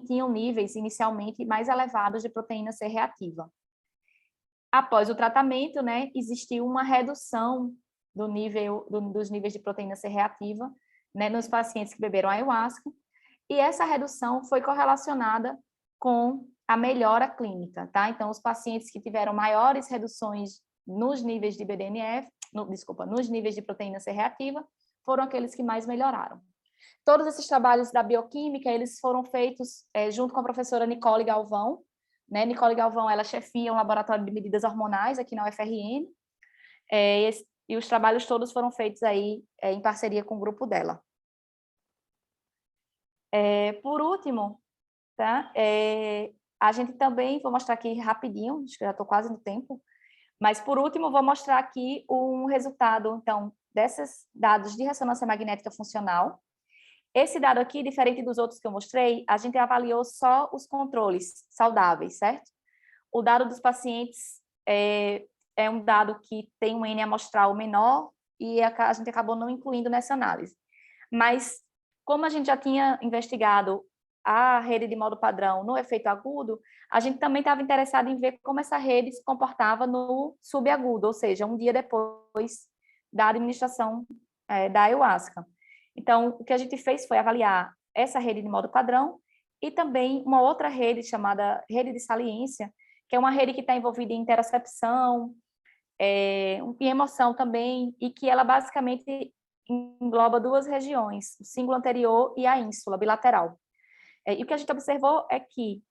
tinham níveis inicialmente mais elevados de proteína C reativa. Após o tratamento, né, existiu uma redução dos níveis de proteína C reativa, né, nos pacientes que beberam ayahuasca, e essa redução foi correlacionada com a melhora clínica, tá? Então, os pacientes que tiveram maiores reduções nos níveis de BDNF, nos níveis de proteína C reativa, foram aqueles que mais melhoraram. Todos esses trabalhos da bioquímica, eles foram feitos junto com a professora Nicole Galvão, né? Nicole Galvão, ela chefia um laboratório de medidas hormonais aqui na UFRN, e os trabalhos todos foram feitos aí em parceria com o grupo dela. Por último, tá? A gente também, vou mostrar aqui rapidinho, acho que já estou quase no tempo, mas por último vou mostrar aqui um resultado, então, desses dados de ressonância magnética funcional. Esse dado aqui, diferente dos outros que eu mostrei, a gente avaliou só os controles saudáveis, certo? O dado dos pacientes é um dado que tem um N amostral menor e a gente acabou não incluindo nessa análise. Mas, como a gente já tinha investigado a rede de modo padrão no efeito agudo, a gente também estava interessado em ver como essa rede se comportava no subagudo, ou seja, um dia depois da administração da ayahuasca. Então, o que a gente fez foi avaliar essa rede de modo padrão e também uma outra rede chamada rede de saliência, que é uma rede que está envolvida em interocepção, em emoção também, e que ela basicamente engloba duas regiões, o cíngulo anterior e a ínsula bilateral. E o que a gente observou é que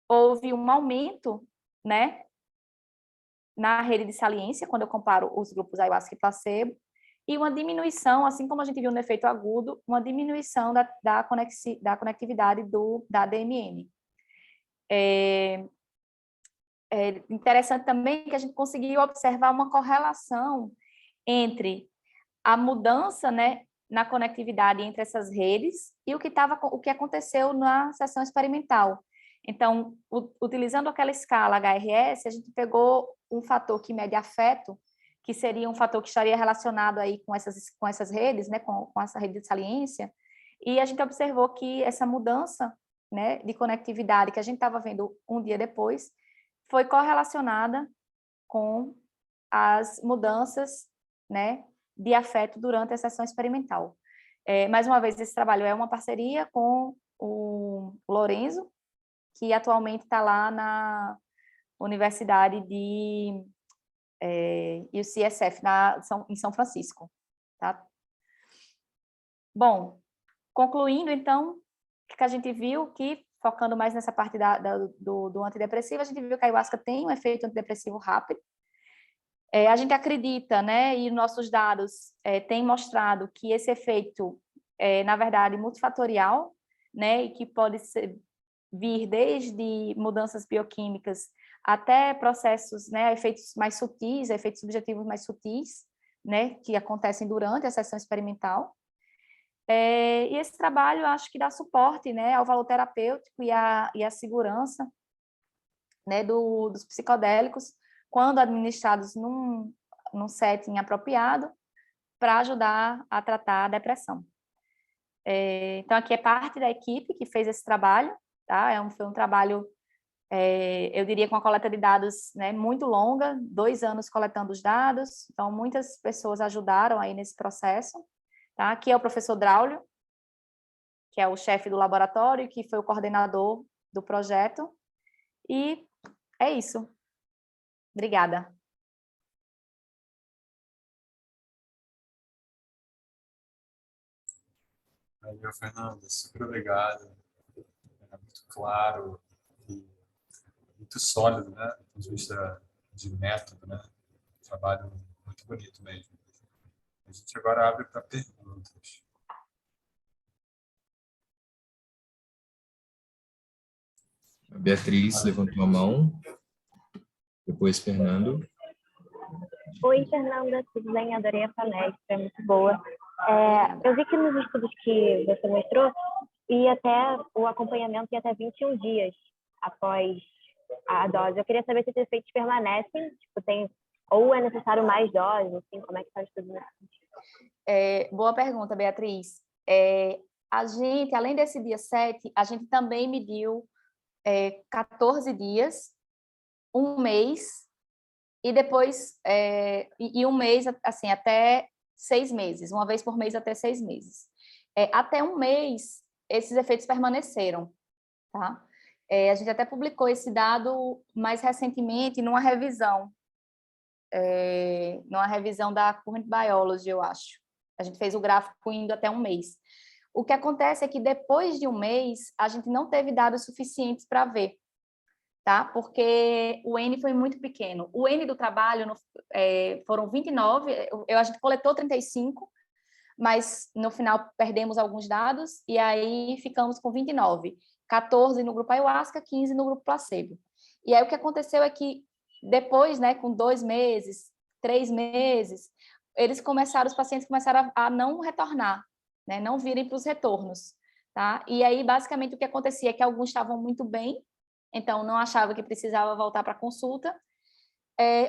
houve um aumento, né, na rede de saliência, quando eu comparo os grupos ayahuasca e placebo, e uma diminuição, assim como a gente viu no efeito agudo, uma diminuição da conectividade da DMN. É interessante também que a gente conseguiu observar uma correlação entre a mudança, né, na conectividade entre essas redes e o que aconteceu na sessão experimental. Então, utilizando aquela escala HRS, a gente pegou um fator que mede afeto, que seria um fator que estaria relacionado aí com essas redes, né, com essa rede de saliência, e a gente observou que essa mudança, né, de conectividade que a gente estava vendo um dia depois foi correlacionada com as mudanças, né, de afeto durante a sessão experimental. Mais uma vez, esse trabalho é uma parceria com o Lorenzo, que atualmente está lá na Universidade de UCSF, em São Francisco. Tá? Bom, concluindo, então, o que a gente viu que, focando mais nessa parte do antidepressivo, a gente viu que a ayahuasca tem um efeito antidepressivo rápido. A gente acredita, né, e nossos dados têm mostrado que esse efeito na verdade, multifatorial, né, e que pode vir desde mudanças bioquímicas até processos, né, efeitos mais sutis, efeitos subjetivos mais sutis, né, que acontecem durante a sessão experimental. E esse trabalho, eu acho que dá suporte, né, ao valor terapêutico e à segurança, né, dos psicodélicos, quando administrados num setting apropriado, para ajudar a tratar a depressão. Então, aqui é parte da equipe que fez esse trabalho, tá? Foi um trabalho, eu diria, com a coleta de dados, né, muito longa, 2 anos coletando os dados, então muitas pessoas ajudaram aí nesse processo, tá? Aqui é o professor Draulio, que é o chefe do laboratório, que foi o coordenador do projeto, e é isso. Obrigada. Valeu, Fernanda, super obrigado. É muito claro e muito sólido, né? Do ponto de vista de método, né? Trabalho muito bonito mesmo. A gente agora abre para perguntas. A Beatriz levantou a mão, depois Fernando. Oi, Fernanda, tudo bem? Adorei a palestra, é muito boa. Eu vi que nos estudos que você mostrou, o acompanhamento ia até 21 dias após a dose. Eu queria saber se esses efeitos permanecem, tipo, ou é necessário mais doses, assim, como é que está o estudo? Boa pergunta, Beatriz. A gente, além desse dia 7, a gente também mediu 14 dias, um mês, e depois, um mês, assim, até 6 meses, uma vez por mês até 6 meses. Até um mês, esses efeitos permaneceram, tá? A gente até publicou esse dado mais recentemente numa revisão da Current Biology, eu acho. A gente fez o gráfico indo até um mês. O que acontece é que depois de um mês, a gente não teve dados suficientes para ver, tá? Porque o N foi muito pequeno. O N do trabalho foram 29, a gente coletou 35, mas no final perdemos alguns dados e aí ficamos com 29. 14 no grupo ayahuasca, 15 no grupo placebo. E aí o que aconteceu é que depois, né, com 2 meses, 3 meses, os pacientes começaram a não retornar, né, não virem para os retornos, tá? E aí, basicamente, o que acontecia é que alguns estavam muito bem, então não achavam que precisava voltar para a consulta,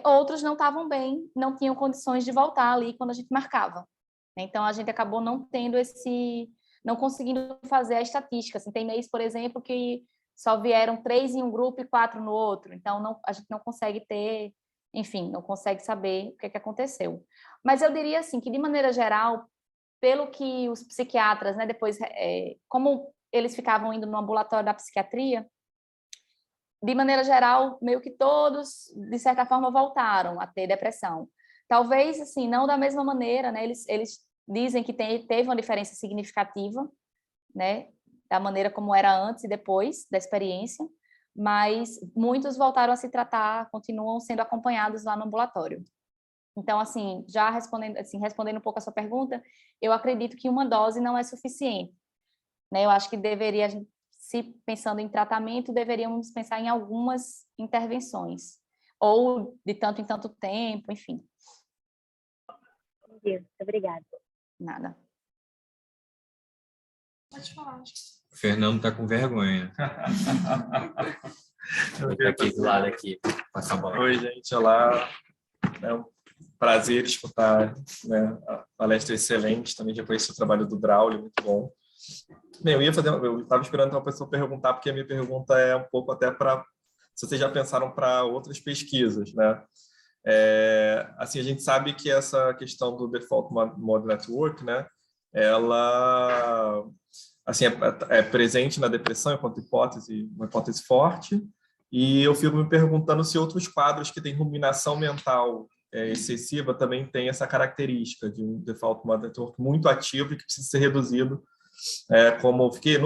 outros não estavam bem, não tinham condições de voltar ali quando a gente marcava. Então, a gente acabou não tendo não conseguindo fazer a estatística. Assim, tem mês, por exemplo, que só vieram 3 em um grupo e 4 no outro. Então, a gente não consegue ter, enfim, não consegue saber o que aconteceu. Mas eu diria assim, que de maneira geral, pelo que os psiquiatras, né, depois, como eles ficavam indo no ambulatório da psiquiatria, de maneira geral, meio que todos, de certa forma, voltaram a ter depressão. Talvez, assim, não da mesma maneira, né, eles dizem que teve uma diferença significativa, né, da maneira como era antes e depois da experiência, mas muitos voltaram a se tratar, continuam sendo acompanhados lá no ambulatório. Então, assim, já respondendo um pouco a sua pergunta, eu acredito que uma dose não é suficiente, né? Eu acho que deveria, se pensando em tratamento, deveríamos pensar em algumas intervenções, ou de tanto em tanto tempo, enfim. Entendi. Obrigada. Nada. Pode falar. O Fernando está com vergonha. Vou estar aqui do lado aqui, passar a bola. Oi, gente, olá. É um prazer escutar, né, a palestra excelente. Também já conheci o trabalho do Braulio, muito bom. Bem, eu estava esperando uma pessoa perguntar, porque a minha pergunta é um pouco até para, se vocês já pensaram para outras pesquisas, né? Assim, a gente sabe que essa questão do Default Mode Network, né, ela assim, é presente na depressão enquanto hipótese, uma hipótese forte, e eu fico me perguntando se outros quadros que têm ruminação mental excessiva também têm essa característica de um Default Mode Network muito ativo e que precisa ser reduzido. Como fiquei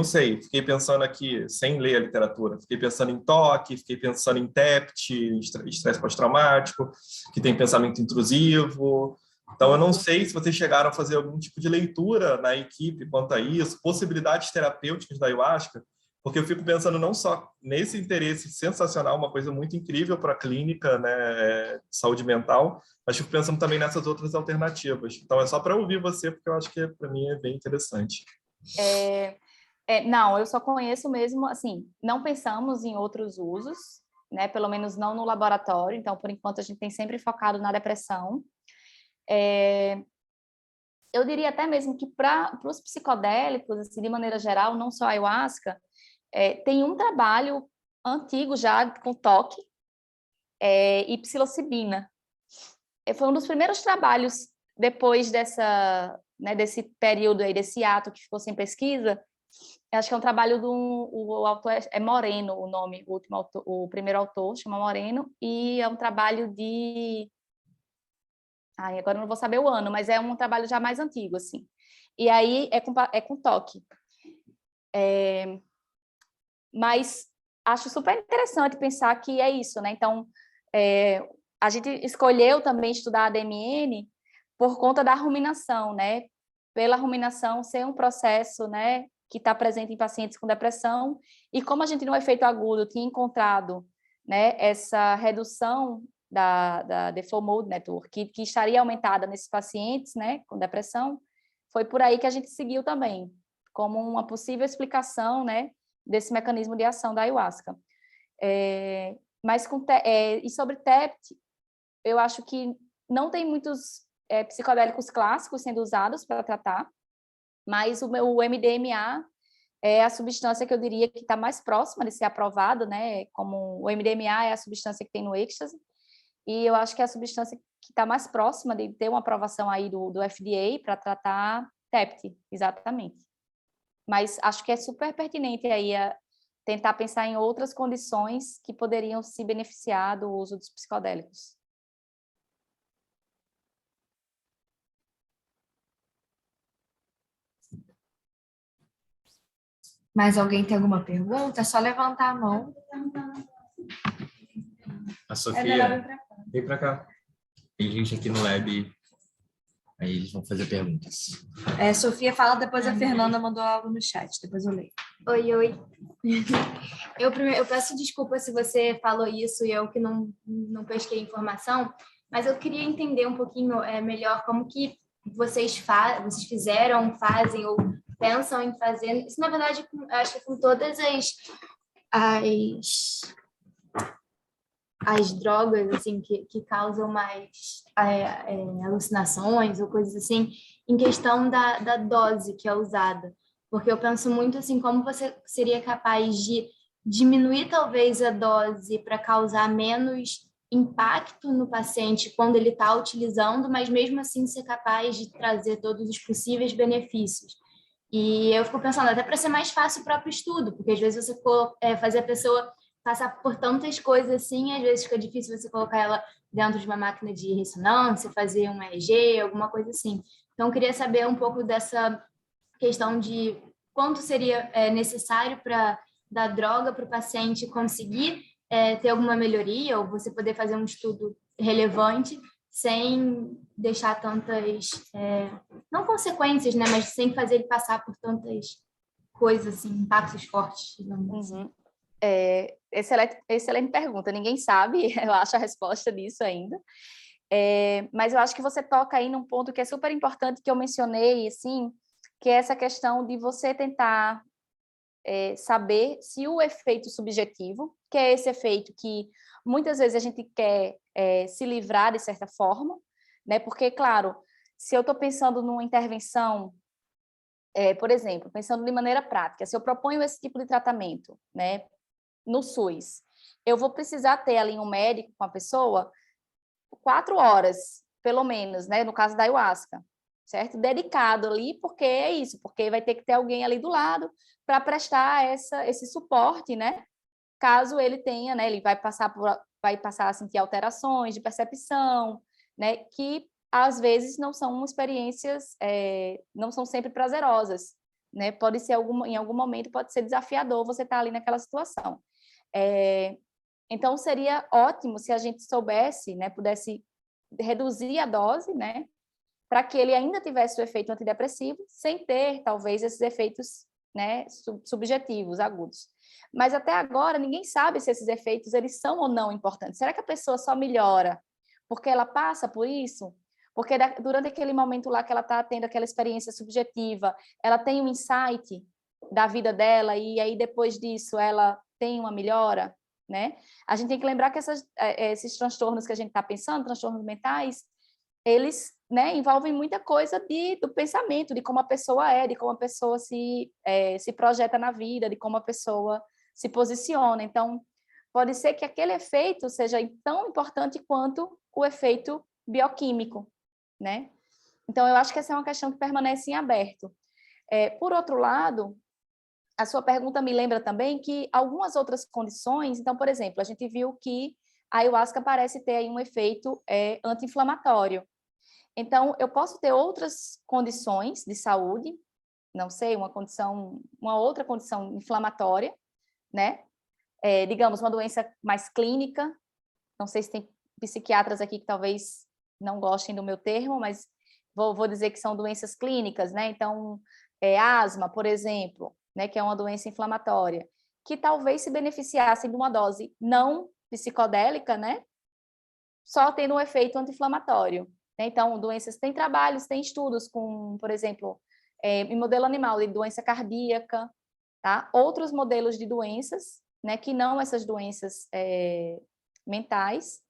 pensando aqui, sem ler a literatura, fiquei pensando em TOC, fiquei pensando em TEPT, estresse pós-traumático, que tem pensamento intrusivo. Então, eu não sei se vocês chegaram a fazer algum tipo de leitura na equipe quanto a isso, possibilidades terapêuticas da ayahuasca, porque eu fico pensando não só nesse interesse sensacional, uma coisa muito incrível para a clínica, né, de saúde mental, mas fico pensando também nessas outras alternativas. Então, é só para ouvir você, porque eu acho que para mim é bem interessante. Não, eu só conheço mesmo, assim, não pensamos em outros usos, né, pelo menos não no laboratório, então, por enquanto, a gente tem sempre focado na depressão. Eu diria até mesmo que para os psicodélicos, assim, de maneira geral, não só a ayahuasca, tem um trabalho antigo já com TOC e psilocibina. Foi um dos primeiros trabalhos depois desse período aí, desse ato que ficou sem pesquisa. Acho que é um trabalho o autor é Moreno, o nome, o primeiro autor chama Moreno, e é um trabalho de... agora eu não vou saber o ano, mas é um trabalho já mais antigo, assim. E aí é com TOC. Mas acho super interessante pensar que é isso, né? Então, a gente escolheu também estudar a DMN por conta da ruminação, né? Pela ruminação ser um processo, né, que está presente em pacientes com depressão, e como a gente no efeito agudo tinha encontrado, né, essa redução da Default Mode Network, que estaria aumentada nesses pacientes, né, com depressão, foi por aí que a gente seguiu também, como uma possível explicação, né, desse mecanismo de ação da ayahuasca. Mas e sobre TEPT, eu acho que não tem muitos psicodélicos clássicos sendo usados para tratar, mas o MDMA é a substância que eu diria que está mais próxima de ser aprovado, né? Como o MDMA é a substância que tem no êxtase, e eu acho que é a substância que está mais próxima de ter uma aprovação aí do FDA para tratar TEPT, exatamente. Mas acho que é super pertinente aí tentar pensar em outras condições que poderiam se beneficiar do uso dos psicodélicos. Mais alguém tem alguma pergunta? É só levantar a mão. A Sofia, vem para cá. Tem gente aqui no Lab, aí eles vão fazer perguntas. Sofia fala, depois a Fernanda mandou algo no chat, depois eu leio. Oi. Eu peço desculpa se você falou isso e eu que não pesquei informação, mas eu queria entender um pouquinho melhor como que vocês fizeram, fazem ou pensam em fazer. Isso, na verdade, acho que com todas as drogas assim que causam mais alucinações ou coisas assim, em questão da dose que é usada. Porque eu penso muito assim, como você seria capaz de diminuir talvez a dose para causar menos impacto no paciente quando ele está utilizando, mas mesmo assim ser capaz de trazer todos os possíveis benefícios. E eu fico pensando, até para ser mais fácil o próprio estudo, porque às vezes você fazer a pessoa passar por tantas coisas assim, às vezes fica difícil você colocar ela dentro de uma máquina de ressonância, fazer um EEG, alguma coisa assim. Então, eu queria saber um pouco dessa questão de quanto seria necessário para dar droga para o paciente conseguir ter alguma melhoria, ou você poder fazer um estudo relevante sem deixar tantas, não consequências, né, mas sem fazer ele passar por tantas coisas, assim, impactos fortes, digamos assim. Excelente pergunta. Ninguém sabe, eu acho, a resposta disso ainda. Mas eu acho que você toca aí num ponto que é super importante, que eu mencionei, assim, que é essa questão de você tentar saber se o efeito subjetivo, que é esse efeito que muitas vezes a gente quer se livrar de certa forma, né? Porque, claro, se eu estou pensando numa intervenção, por exemplo, pensando de maneira prática, se eu proponho esse tipo de tratamento, né, no SUS, eu vou precisar ter ali um médico com a pessoa 4 horas, pelo menos, né, no caso da ayahuasca, certo? Dedicado ali, porque é isso, porque vai ter que ter alguém ali do lado para prestar esse suporte, né? Caso ele tenha, né, ele vai passar a sentir alterações de percepção, né, que às vezes não são experiências, não são sempre prazerosas, né? Pode ser em algum momento pode ser desafiador você estar ali naquela situação. Então seria ótimo se a gente soubesse, né, pudesse reduzir a dose, né, para que ele ainda tivesse o efeito antidepressivo, sem ter talvez esses efeitos, né, subjetivos, agudos. Mas até agora ninguém sabe se esses efeitos eles são ou não importantes. Será que a pessoa só melhora porque ela passa por isso? Porque durante aquele momento lá que ela está tendo aquela experiência subjetiva, ela tem um insight da vida dela e aí depois disso ela tem uma melhora, né? A gente tem que lembrar que esses transtornos que a gente está pensando, transtornos mentais, eles, né, envolvem muita coisa do pensamento, de como a pessoa de como a pessoa se projeta na vida, de como a pessoa se posiciona. Então, pode ser que aquele efeito seja tão importante quanto o efeito bioquímico, né? Então, eu acho que essa é uma questão que permanece em aberto. Por outro lado, a sua pergunta me lembra também que algumas outras condições, então, por exemplo, a gente viu que a ayahuasca parece ter aí um efeito anti-inflamatório. Então, eu posso ter outras condições de saúde, não sei, uma outra condição inflamatória, né? Digamos, uma doença mais clínica, não sei se tem psiquiatras aqui que talvez não gostem do meu termo, mas vou dizer que são doenças clínicas, né? Então, asma, por exemplo, né, que é uma doença inflamatória, que talvez se beneficiassem de uma dose não psicodélica, né? Só tendo um efeito anti-inflamatório. Então, tem trabalhos, tem estudos com, por exemplo, em modelo animal de doença cardíaca, tá? Outros modelos de doenças, né, que não essas doenças mentais,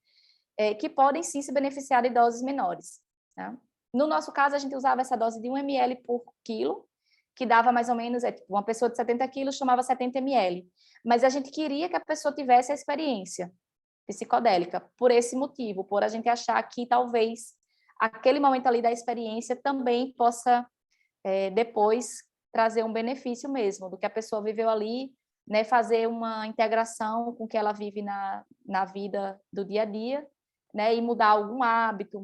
que podem sim se beneficiar de doses menores. Tá? No nosso caso, a gente usava essa dose de 1 ml por quilo, que dava mais ou menos, uma pessoa de 70 quilos tomava 70 ml. Mas a gente queria que a pessoa tivesse a experiência psicodélica, por esse motivo, por a gente achar que talvez aquele momento ali da experiência também possa depois trazer um benefício mesmo, do que a pessoa viveu ali, né, fazer uma integração com o que ela vive na vida do dia a dia, né, e mudar algum hábito,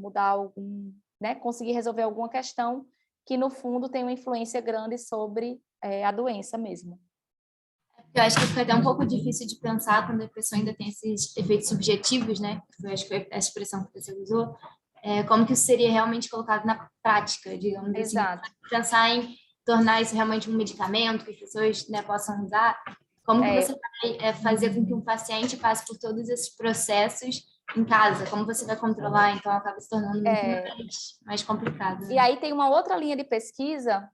né, conseguir resolver alguma questão que, no fundo, tem uma influência grande sobre a doença mesmo. Eu acho que fica até um pouco difícil de pensar quando a pessoa ainda tem esses efeitos subjetivos, né? Eu acho que foi a expressão que você usou, como que isso seria realmente colocado na prática, digamos Exato. assim. Pensar em tornar isso realmente um medicamento que as pessoas, né, possam usar. Como que você vai fazer com que um paciente passe por todos esses processos em casa? Como você vai controlar? Então, acaba se tornando muito mais complicado. Né? E aí tem uma outra linha de pesquisa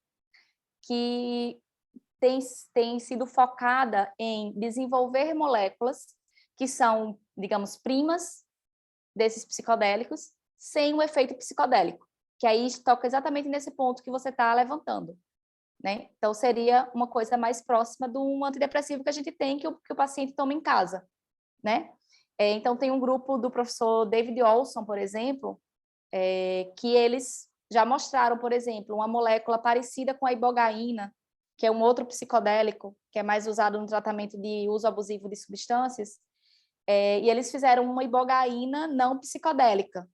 que tem sido focada em desenvolver moléculas que são, digamos, primas desses psicodélicos, sem o efeito psicodélico, que aí toca exatamente nesse ponto que você está levantando, né? Então, seria uma coisa mais próxima de um antidepressivo que a gente tem, que o paciente toma em casa, né? Então, tem um grupo do professor David Olson, por exemplo, que eles já mostraram, por exemplo, uma molécula parecida com a ibogaína, que é um outro psicodélico, que é mais usado no tratamento de uso abusivo de substâncias, e eles fizeram uma ibogaína não psicodélica,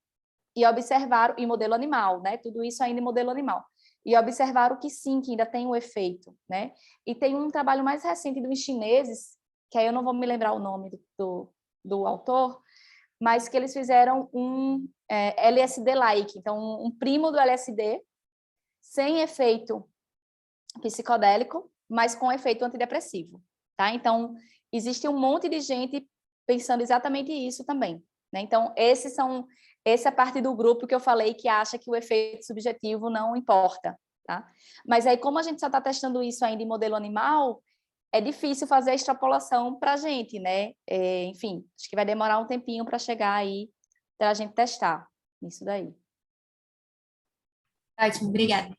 e observaram, em modelo animal, né? Tudo isso ainda em modelo animal. E observaram que sim, que ainda tem um efeito, né? E tem um trabalho mais recente dos chineses, que aí eu não vou me lembrar o nome do autor, mas que eles fizeram um LSD-like, então um primo do LSD, sem efeito psicodélico, mas com efeito antidepressivo, tá? Então, existe um monte de gente pensando exatamente isso também, né? Então, essa é a parte do grupo que eu falei que acha que o efeito subjetivo não importa, tá? Mas aí, como a gente só está testando isso ainda em modelo animal, é difícil fazer a extrapolação para a gente, né? Enfim, acho que vai demorar um tempinho para chegar aí, para a gente testar isso daí. Ótimo, obrigada.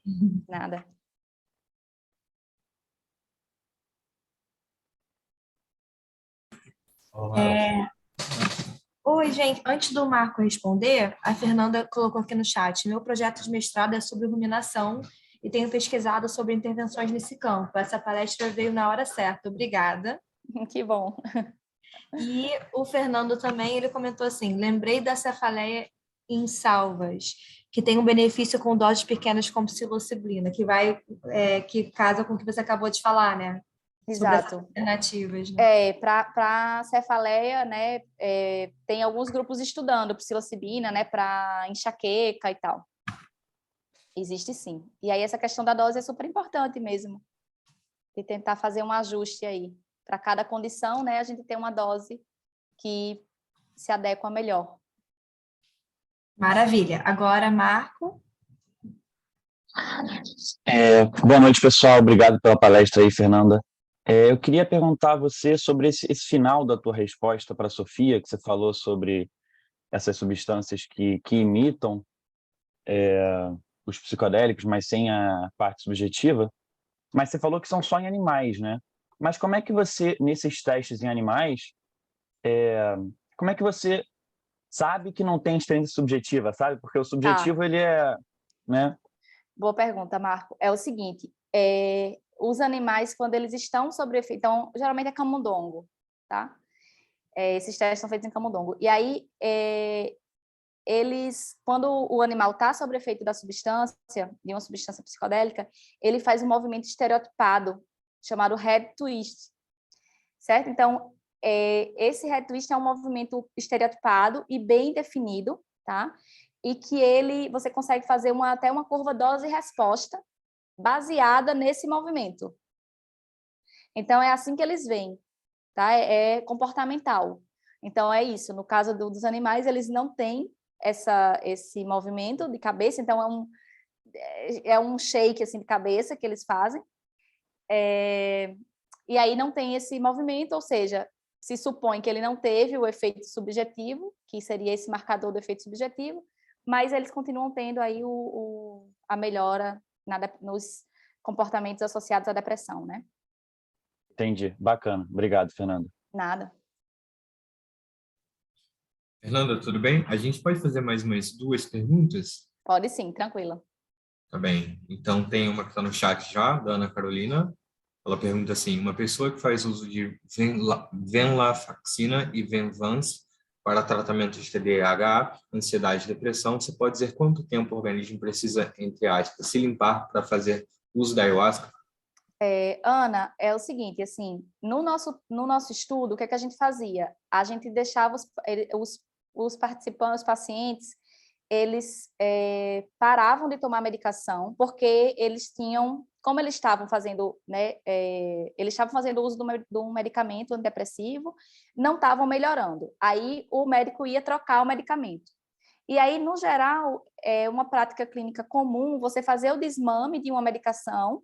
Nada. Oi, gente. Antes do Marco responder, a Fernanda colocou aqui no chat: meu projeto de mestrado é sobre ruminação e tenho pesquisado sobre intervenções nesse campo. Essa palestra veio na hora certa. Obrigada. Que bom. E o Fernando também, ele comentou assim: lembrei da cefaleia em salvas, que tem um benefício com doses pequenas como psilociblina, que casa com o que você acabou de falar, né? Sobre essas Exato. alternativas, né? Para cefaleia, né, tem alguns grupos estudando psilocibina, né, para enxaqueca e tal. Existe sim. E aí essa questão da dose é super importante mesmo, de tentar fazer um ajuste aí. Para cada condição, né, a gente tem uma dose que se adequa melhor. Maravilha. Agora, Marco. Boa noite, pessoal. Obrigado pela palestra aí, Fernanda. Eu queria perguntar a você sobre esse final da tua resposta para a Sofia, que você falou sobre essas substâncias que imitam os psicodélicos, mas sem a parte subjetiva. Mas você falou que são só em animais, né? Mas como é que você, nesses testes em animais, como é que você sabe que não tem experiência subjetiva, sabe? Porque o subjetivo, ele é, né? Boa pergunta, Marco. É o seguinte, os animais, quando eles estão sob efeito... Então, geralmente é camundongo, tá? Esses testes são feitos em camundongo. E aí, quando o animal está sob efeito da substância, de uma substância psicodélica, ele faz um movimento estereotipado, chamado head twist, certo? Então, esse head twist é um movimento estereotipado e bem definido, tá? E que você consegue fazer até uma curva dose-resposta baseada nesse movimento. Então, é assim que eles veem, tá? É comportamental. Então, é isso. No caso dos animais, eles não têm esse movimento de cabeça, então é um shake assim, de cabeça que eles fazem. E aí não tem esse movimento, ou seja, se supõe que ele não teve o efeito subjetivo, que seria esse marcador do efeito subjetivo, mas eles continuam tendo aí a melhora nos comportamentos associados à depressão, né? Entendi. Bacana. Obrigado, Fernanda. Nada. Fernanda, tudo bem? A gente pode fazer mais umas 2 perguntas? Pode sim, tranquila. Tá bem. Então, tem uma que está no chat já, da Ana Carolina. Ela pergunta assim: uma pessoa que faz uso de venlafaxina e Venvance para tratamento de TDAH, ansiedade e depressão, você pode dizer quanto tempo o organismo precisa, entre aspas, se limpar para fazer uso da ayahuasca? Ana, é o seguinte, assim, no nosso estudo, o que é que a gente fazia? A gente deixava os participantes, os pacientes, eles paravam de tomar medicação, porque eles tinham, como eles estavam fazendo, né, eles estavam fazendo uso de um medicamento antidepressivo, não estavam melhorando. Aí o médico ia trocar o medicamento. E aí, no geral, é uma prática clínica comum você fazer o desmame de uma medicação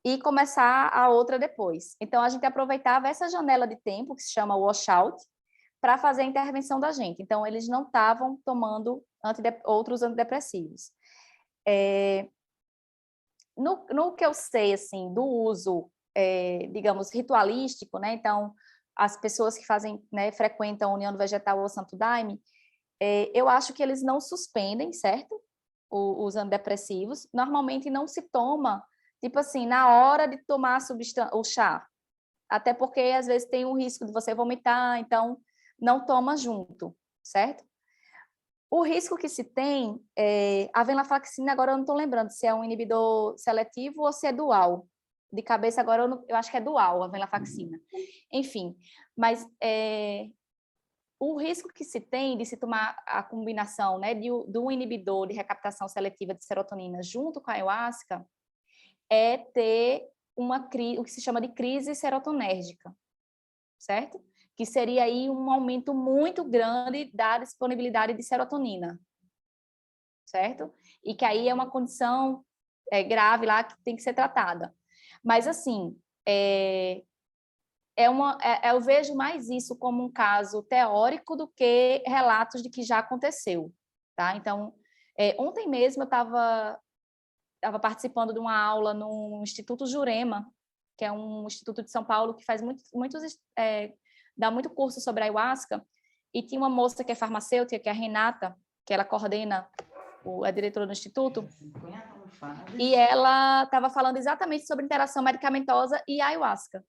e começar a outra depois. Então, a gente aproveitava essa janela de tempo, que se chama washout, para fazer a intervenção da gente. Então, eles não estavam tomando outros antidepressivos. no que eu sei, assim, do uso, digamos, ritualístico, né? Então, as pessoas que fazem, né, frequentam a União do Vegetal ou Santo Daime, eu acho que eles não suspendem, certo? Os antidepressivos. Normalmente não se toma, tipo assim, na hora de tomar o chá. Até porque, às vezes, tem o risco de você vomitar, então não toma junto, certo? O risco que se tem, a venlafaxina, agora eu não estou lembrando se é um inibidor seletivo ou se é dual. De cabeça, agora eu acho que é dual, a venlafaxina. Enfim, mas o risco que se tem de se tomar a combinação, né, do inibidor de recaptação seletiva de serotonina junto com a ayahuasca é ter o que se chama de crise serotonérgica, certo? Que seria aí um aumento muito grande da disponibilidade de serotonina, certo? E que aí é uma condição grave lá que tem que ser tratada. Mas, assim, eu vejo mais isso como um caso teórico do que relatos de que já aconteceu, tá? Então, ontem mesmo eu estava participando de uma aula no Instituto Jurema, que é um instituto de São Paulo que faz dá muito curso sobre ayahuasca, e tinha uma moça que é farmacêutica, que é a Renata, que ela coordena, é diretora do instituto, e ela estava falando exatamente sobre interação medicamentosa e ayahuasca.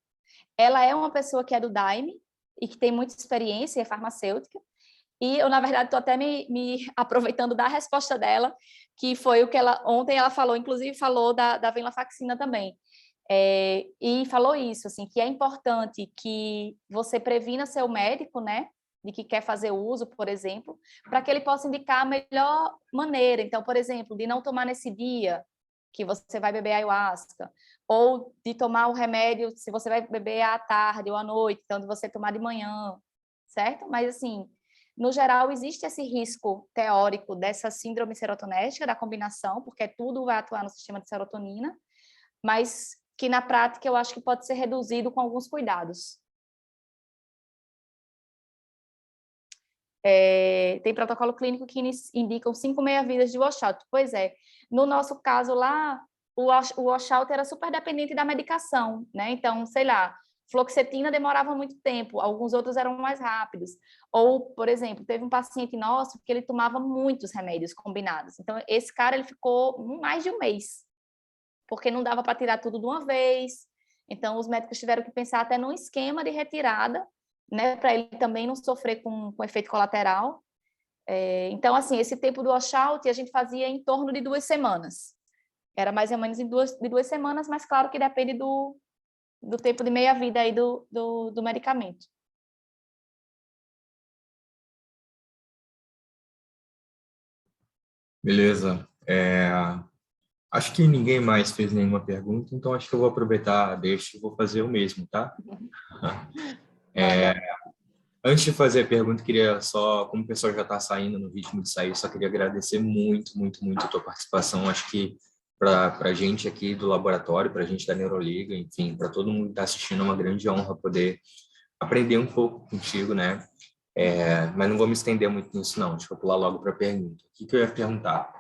Ela é uma pessoa que é do Daime e que tem muita experiência, é farmacêutica, e eu, na verdade, estou até me aproveitando da resposta dela, que foi o que ontem ela falou, inclusive falou da venlafaxina também. E falou isso, assim, que é importante que você previna seu médico, né, de que quer fazer uso, por exemplo, para que ele possa indicar a melhor maneira. Então, por exemplo, de não tomar nesse dia que você vai beber ayahuasca, ou de tomar o remédio se você vai beber à tarde ou à noite, então de você tomar de manhã, certo? Mas, assim, no geral, existe esse risco teórico dessa síndrome serotonérgica, da combinação, porque tudo vai atuar no sistema de serotonina, mas que na prática eu acho que pode ser reduzido com alguns cuidados. Tem protocolo clínico que indicam 5 meia-vidas de washout. Pois é, no nosso caso lá, o washout era super dependente da medicação, né? Então, sei lá, fluoxetina demorava muito tempo, alguns outros eram mais rápidos. Ou, por exemplo, teve um paciente nosso que ele tomava muitos remédios combinados. Então, esse cara ele ficou mais de um mês, porque não dava para tirar tudo de uma vez. Então, os médicos tiveram que pensar até num esquema de retirada, né, para ele também não sofrer com efeito colateral. Então, assim, esse tempo do washout a gente fazia em torno de 2 semanas. Era mais ou menos de 2 semanas, mas claro que depende do tempo de meia-vida aí do medicamento. Beleza. Acho que ninguém mais fez nenhuma pergunta, então acho que eu vou aproveitar, deixa e vou fazer o mesmo, tá? Antes de fazer a pergunta, queria só, como o pessoal já está saindo no ritmo de sair, só queria agradecer muito, muito, muito a tua participação. Acho que para a gente aqui do laboratório, para a gente da Neuroliga, enfim, para todo mundo que está assistindo, é uma grande honra poder aprender um pouco contigo, né? Mas não vou me estender muito nisso, não. Deixa eu pular logo para a pergunta. O que eu ia perguntar?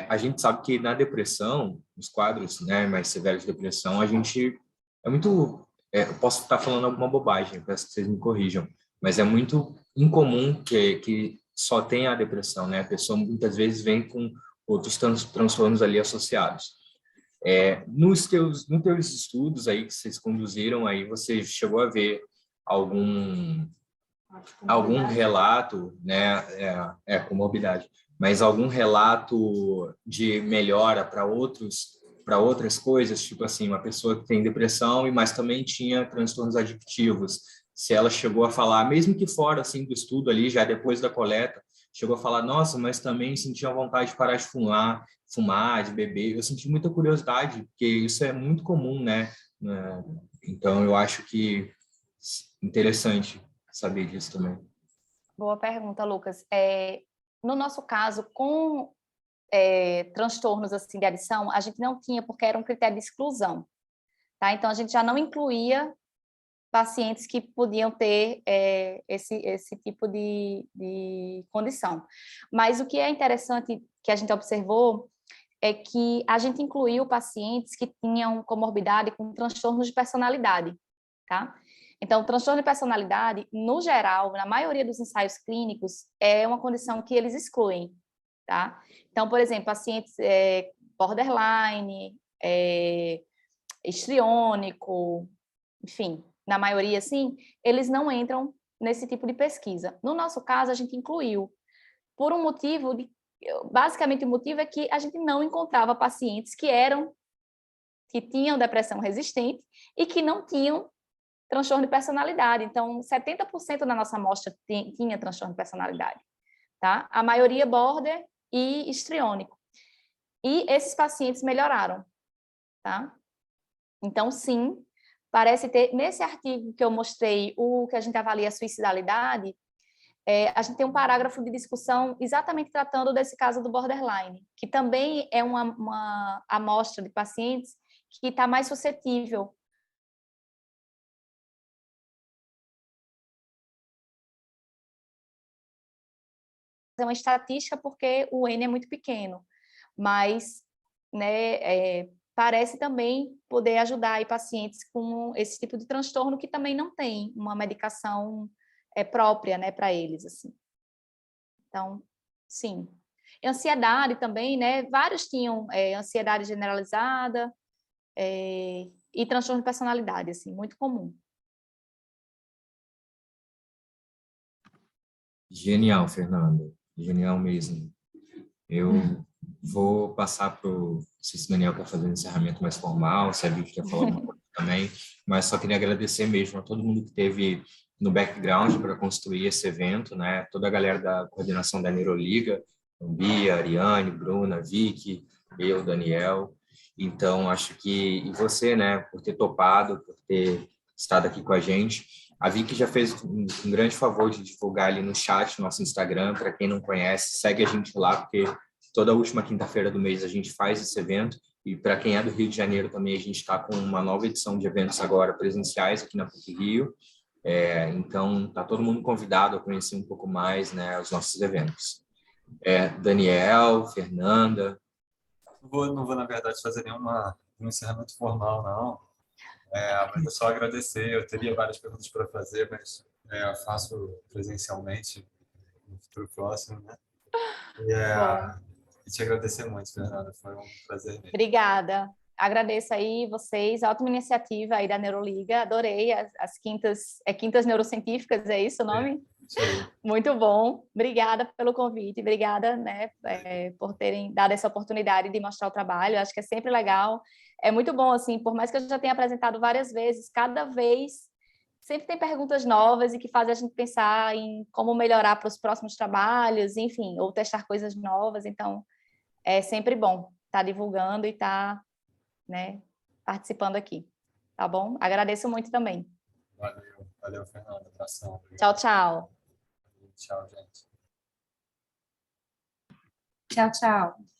A gente sabe que na depressão, nos quadros, né, mais severos de depressão, a gente é muito... eu posso estar falando alguma bobagem, peço que vocês me corrijam, mas é muito incomum que só tenha a depressão, né? A pessoa muitas vezes vem com outros transtornos ali associados. Nos teus estudos aí que vocês conduziram aí, você chegou a ver algum relato, né? Comorbidade, mas algum relato de melhora para outras coisas, tipo assim, uma pessoa que tem depressão mas também tinha transtornos adictivos, se ela chegou a falar, mesmo que fora assim do estudo ali, já depois da coleta, chegou a falar, nossa, mas também sentia vontade de parar de fumar, de beber. Eu senti muita curiosidade, porque isso é muito comum, né? Então, eu acho que interessante saber disso também. Boa pergunta, Lucas. No nosso caso, com transtornos assim, de adição, a gente não tinha, porque era um critério de exclusão. Tá? Então, a gente já não incluía pacientes que podiam ter esse tipo de condição. Mas o que é interessante que a gente observou é que a gente incluiu pacientes que tinham comorbidade com transtornos de personalidade, tá? Então, o transtorno de personalidade, no geral, na maioria dos ensaios clínicos, é uma condição que eles excluem, tá? Então, por exemplo, pacientes borderline, histriônico, enfim, na maioria, sim, eles não entram nesse tipo de pesquisa. No nosso caso, a gente incluiu, por um motivo, basicamente o motivo é que a gente não encontrava pacientes que tinham depressão resistente e que não tinham transtorno de personalidade. Então, 70% da nossa amostra tinha transtorno de personalidade, tá? A maioria border e histriônico. E esses pacientes melhoraram, tá? Então, sim, parece ter, nesse artigo que eu mostrei, o que a gente avalia a suicidalidade, a gente tem um parágrafo de discussão exatamente tratando desse caso do borderline, que também é uma amostra de pacientes que está mais suscetível uma estatística porque o N é muito pequeno, mas, né, parece também poder ajudar aí pacientes com esse tipo de transtorno que também não tem uma medicação própria, né, para eles, assim. Então, sim. E ansiedade também, né, vários tinham ansiedade generalizada e transtorno de personalidade, assim, muito comum. Genial, Fernanda. Genial mesmo. Eu vou passar para o... Não sei se o Daniel quer fazer um encerramento mais formal, se a Vicky quer falar alguma coisa também, mas só queria agradecer mesmo a todo mundo que esteve no background para construir esse evento, né? Toda a galera da coordenação da Neuroliga, Bia, Ariane, Bruna, Vicky, eu, Daniel. Então, acho que... E você, né? Por ter topado, por ter estado aqui com a gente. A Vicky já fez um grande favor de divulgar ali no chat nosso Instagram. Para quem não conhece, segue a gente lá, porque toda última quinta-feira do mês a gente faz esse evento. E para quem é do Rio de Janeiro também, a gente está com uma nova edição de eventos agora presenciais aqui na PUC Rio. Então, está todo mundo convidado a conhecer um pouco mais, né, os nossos eventos. Daniel, Fernanda. Não vou, na verdade, fazer um encerramento formal, não. Mas é só agradecer. Eu teria várias perguntas para fazer, mas eu faço presencialmente no futuro próximo, né? E te agradecer muito, Fernanda. Foi um prazer mesmo. Obrigada. Agradeço aí vocês, a ótima iniciativa aí da Neuroliga. Adorei as quintas neurocientíficas, é isso o nome? Sim. Muito bom. Obrigada pelo convite. Obrigada, né, por terem dado essa oportunidade de mostrar o trabalho. Acho que é sempre legal. É muito bom, assim, por mais que eu já tenha apresentado várias vezes, cada vez sempre tem perguntas novas e que fazem a gente pensar em como melhorar para os próximos trabalhos, enfim, ou testar coisas novas. Então, é sempre bom estar divulgando e estar, né, participando aqui. Tá bom? Agradeço muito também. Valeu, Fernanda. Abração. Tchau, tchau. Tchau, gente. Tchau, tchau.